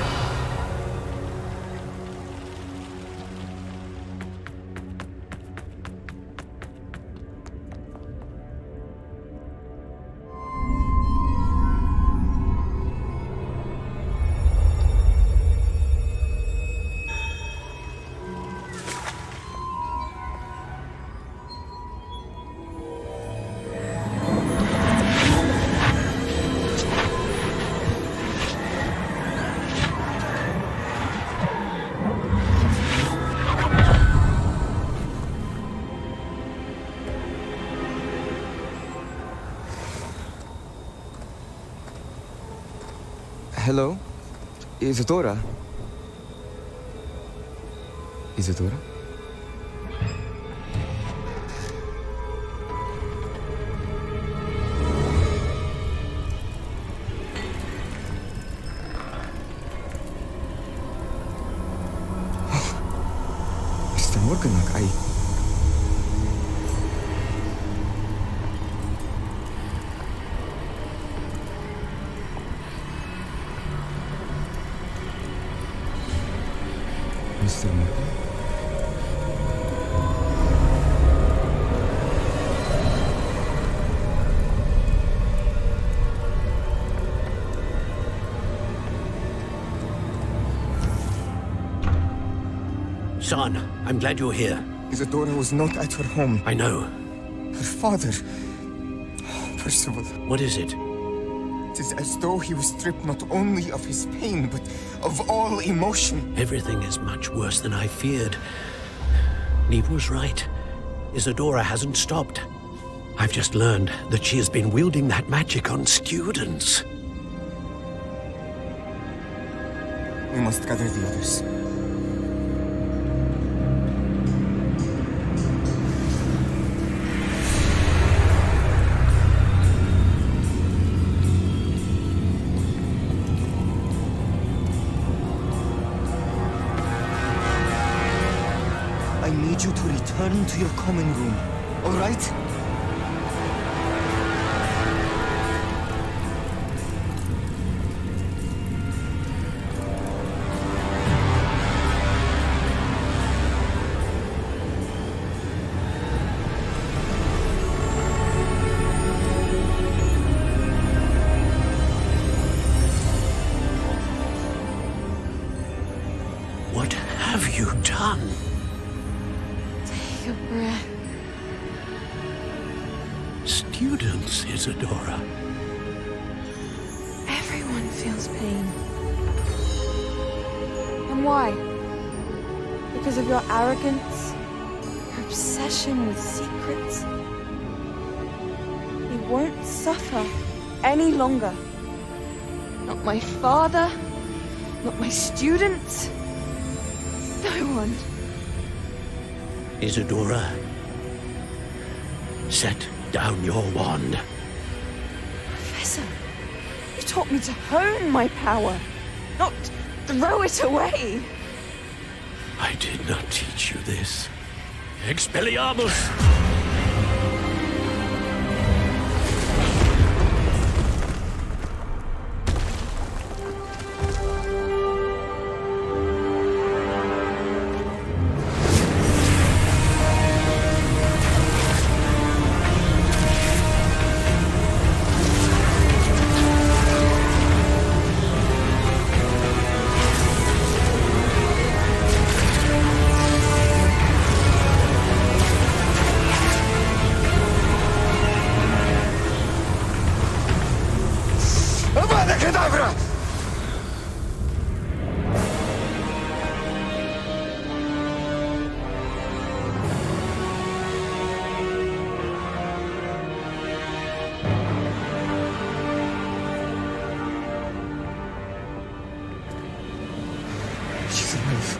Hello? Isadora? Isadora? Mr. Morganach, Mr. Morgan? Son, I'm glad you're here. Isadora was not at her home. I know. Her father... Percival. What is it? It is as though he was stripped not only of his pain, but of all emotion. Everything is much worse than I feared. Neve was right. Isadora hasn't stopped. I've just learned that she has been wielding that magic on students. We must gather the others. I need you to return to your common room, all right? What have you done? Take a breath. Students, Isadora. Everyone feels pain. And why? Because of your arrogance? Your obsession with secrets? He won't suffer any longer. Not my father, not my students. No one. Isadora, set down your wand. Professor, you taught me to hone my power, not throw it away. I did not teach you this. Expelliarmus! She's alive.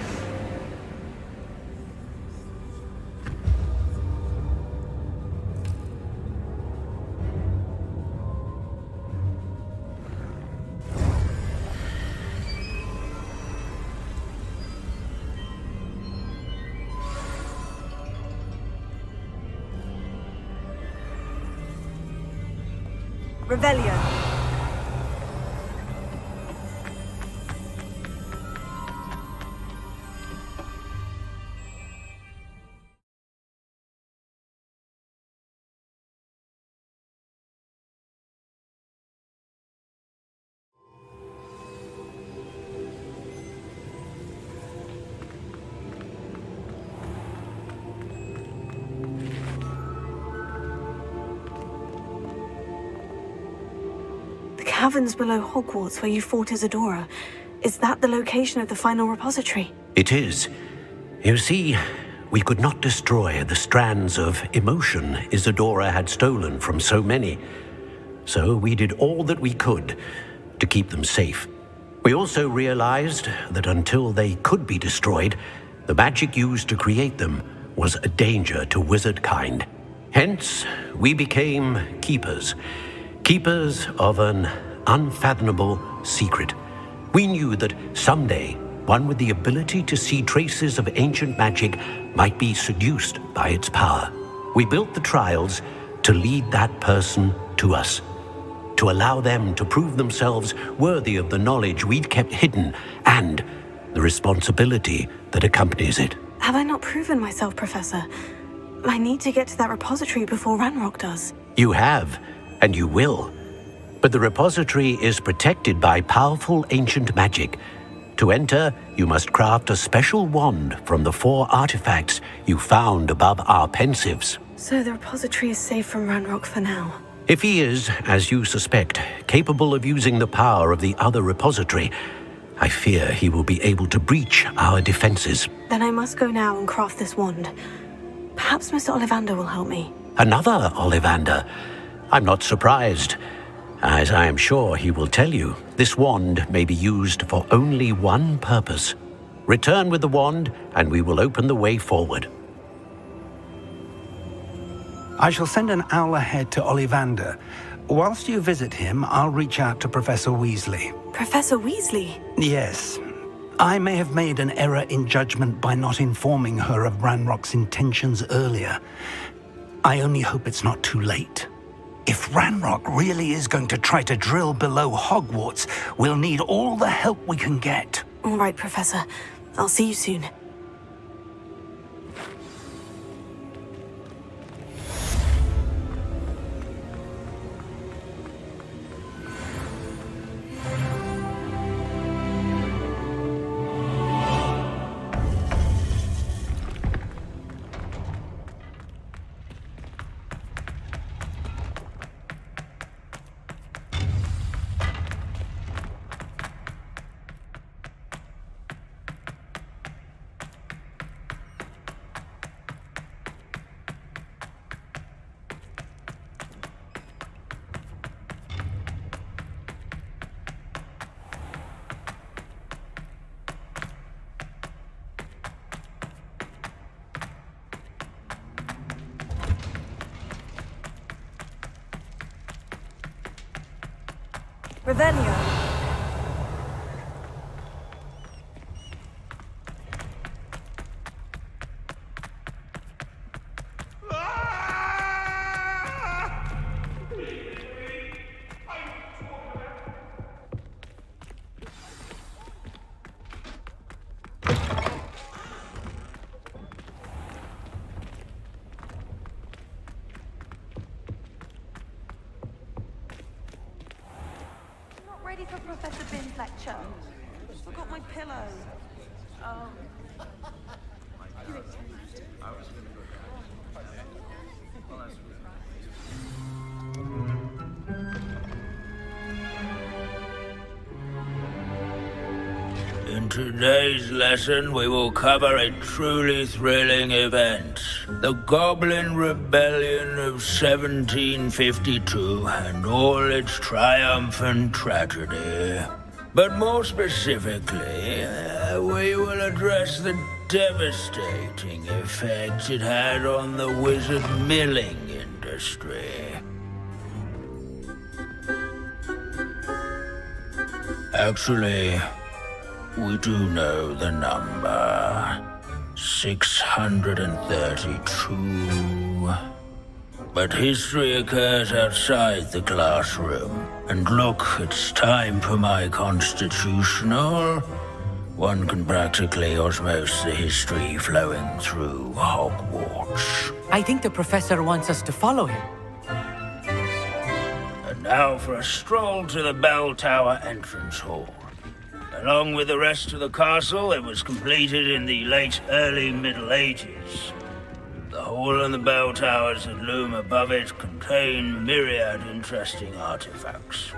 Revelio. Caverns below Hogwarts where you fought Isadora. Is that the location of the final repository? It is. You see, we could not destroy the strands of emotion Isadora had stolen from so many. So we did all that we could to keep them safe. We also realized that until they could be destroyed, the magic used to create them was a danger to wizard kind. Hence, we became keepers. Keepers of an unfathomable secret. We knew that someday, one with the ability to see traces of ancient magic might be seduced by its power. We built the trials to lead that person to us, to allow them to prove themselves worthy of the knowledge we'd kept hidden and the responsibility that accompanies it. Have I not proven myself, Professor? I need to get to that repository before Ranrock does. You have, and you will. But the repository is protected by powerful ancient magic. To enter, you must craft a special wand from the 4 artifacts you found above our pensives. So the repository is safe from Ranrock for now. If he is, as you suspect, capable of using the power of the other repository, I fear he will be able to breach our defenses. Then I must go now and craft this wand. Perhaps Mr. Ollivander will help me. Another Ollivander? I'm not surprised. As I am sure he will tell you, this wand may be used for only one purpose. Return with the wand, and we will open the way forward. I shall send an owl ahead to Ollivander. Whilst you visit him, I'll reach out to Professor Weasley. Professor Weasley? Yes. I may have made an error in judgment by not informing her of Ranrock's intentions earlier. I only hope it's not too late. If Ranrock really is going to try to drill below Hogwarts, we'll need all the help we can get. All right, Professor. I'll see you soon. Revelio. Ready for Professor Bin's lecture. Forgot my pillow. Oh. In today's lesson, we will cover a truly thrilling event. The Goblin Rebellion of 1752 and all its triumphant tragedy. But more specifically, we will address the devastating effects it had on the wizard milling industry. Actually, we do know the number. 632. But history occurs outside the classroom. And look, it's time for my constitutional. One can practically osmose the history flowing through Hogwarts. I think the professor wants us to follow him. And now for a stroll to the bell tower entrance hall. Along with the rest of the castle, it was completed in the late early Middle Ages. The hall and the bell towers that loom above it contain myriad interesting artifacts.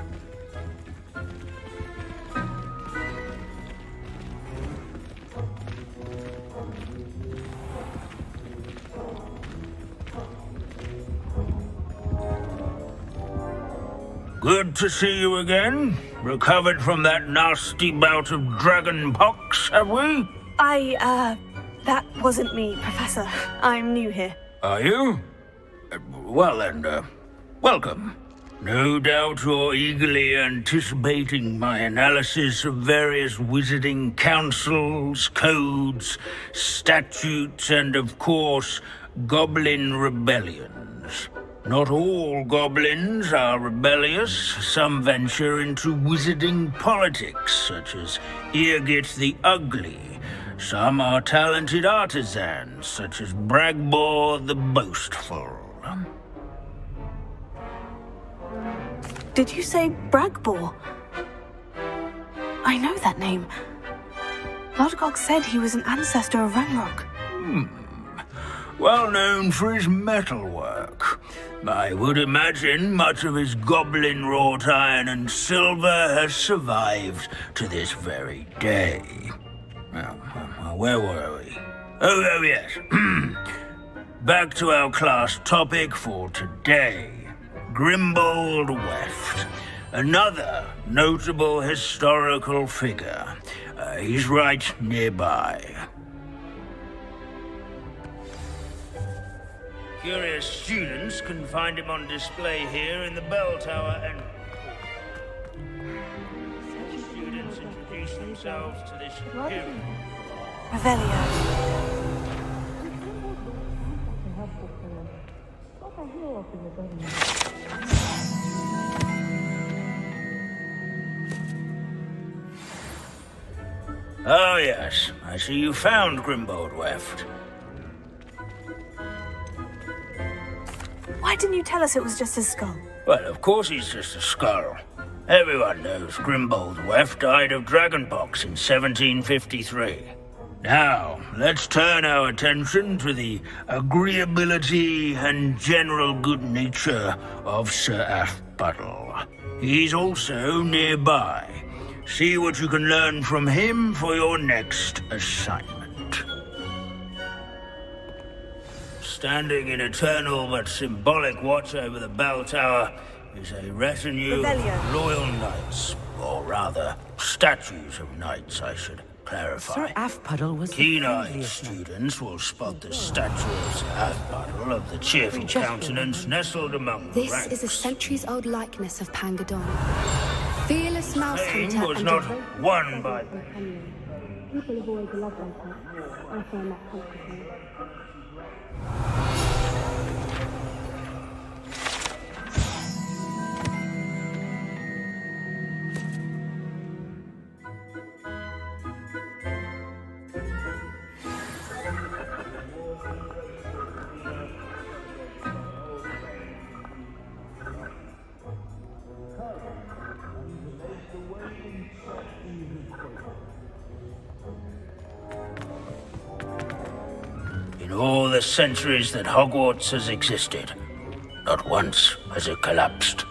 Good to see you again. Recovered from that nasty bout of dragon pox, have we? That wasn't me, Professor. I'm new here. Are you? Well then, welcome. No doubt you're eagerly anticipating my analysis of various wizarding councils, codes, statutes, and of course, goblin rebellions. Not all goblins are rebellious. Some venture into wizarding politics, such as Eargit the Ugly. Some are talented artisans, such as Bragbor the Boastful. Did you say Bragbor? I know that name. Lodgok said he was an ancestor of Ranrock. Well known for his metalwork. I would imagine much of his goblin-wrought iron and silver has survived to this very day. Where were we? Oh yes. Back to our class topic for today. Grimbold Weft. Another notable historical figure. He's right nearby. Curious students can find him on display here in the bell tower and... Students introduce themselves to this period. Revelio. Oh yes, I see you found Grimbold Weft. Why didn't you tell us it was just his skull? Well, of course he's just a skull. Everyone knows Grimbold Weft died of dragonpox in 1753. Now, let's turn our attention to the agreeability and general good nature of Sir Athpuddle. He's also nearby. See what you can learn from him for your next assignment. Standing in eternal but symbolic watch over the bell tower is a retinue of loyal knights, or rather, statues of knights, I should clarify. Sir Athpuddle was Keen-eyed students will spot the statue of Sir Athpuddle of the cheerful countenance nestled among the ranks. This is a centuries-old likeness of Pangadon. Fearless mouse Fame hunter was and not won by... People have always loved her. I find that comforting. In all the centuries that Hogwarts has existed, not once has it collapsed.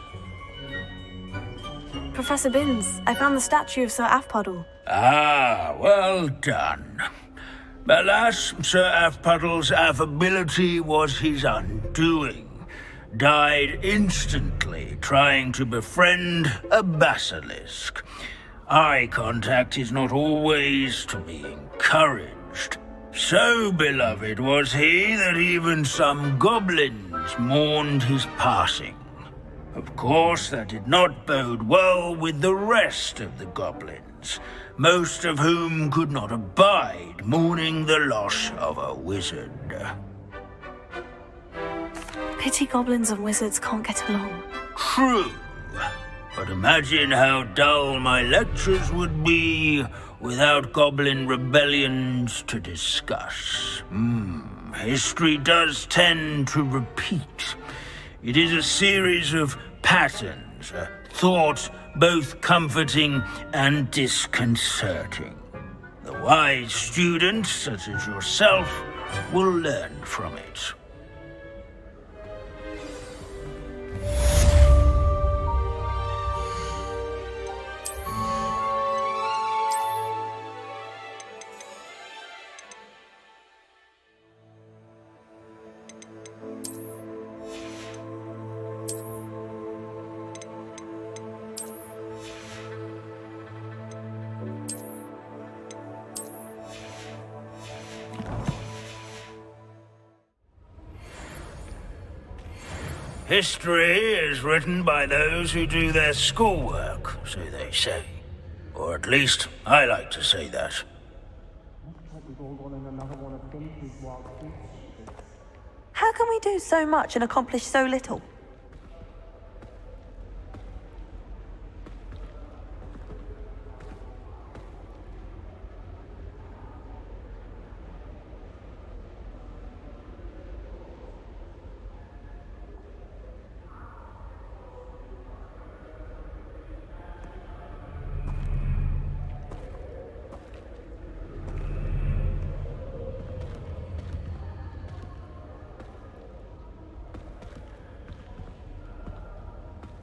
Professor Binns, I found the statue of Sir Athpuddle. Ah, well done. Alas, Sir Athpuddle's affability was his undoing. Died instantly trying to befriend a basilisk. Eye contact is not always to be encouraged. So beloved was he that even some goblins mourned his passing. Of course, that did not bode well with the rest of the goblins, most of whom could not abide mourning the loss of a wizard. Pity goblins and wizards can't get along. True. But imagine how dull my lectures would be without goblin rebellions to discuss. History does tend to repeat. It is a series of patterns, a thought both comforting and disconcerting. The wise student, such as yourself, will learn from it. History is written by those who do their schoolwork, so they say. Or at least, I like to say that. How can we do so much and accomplish so little?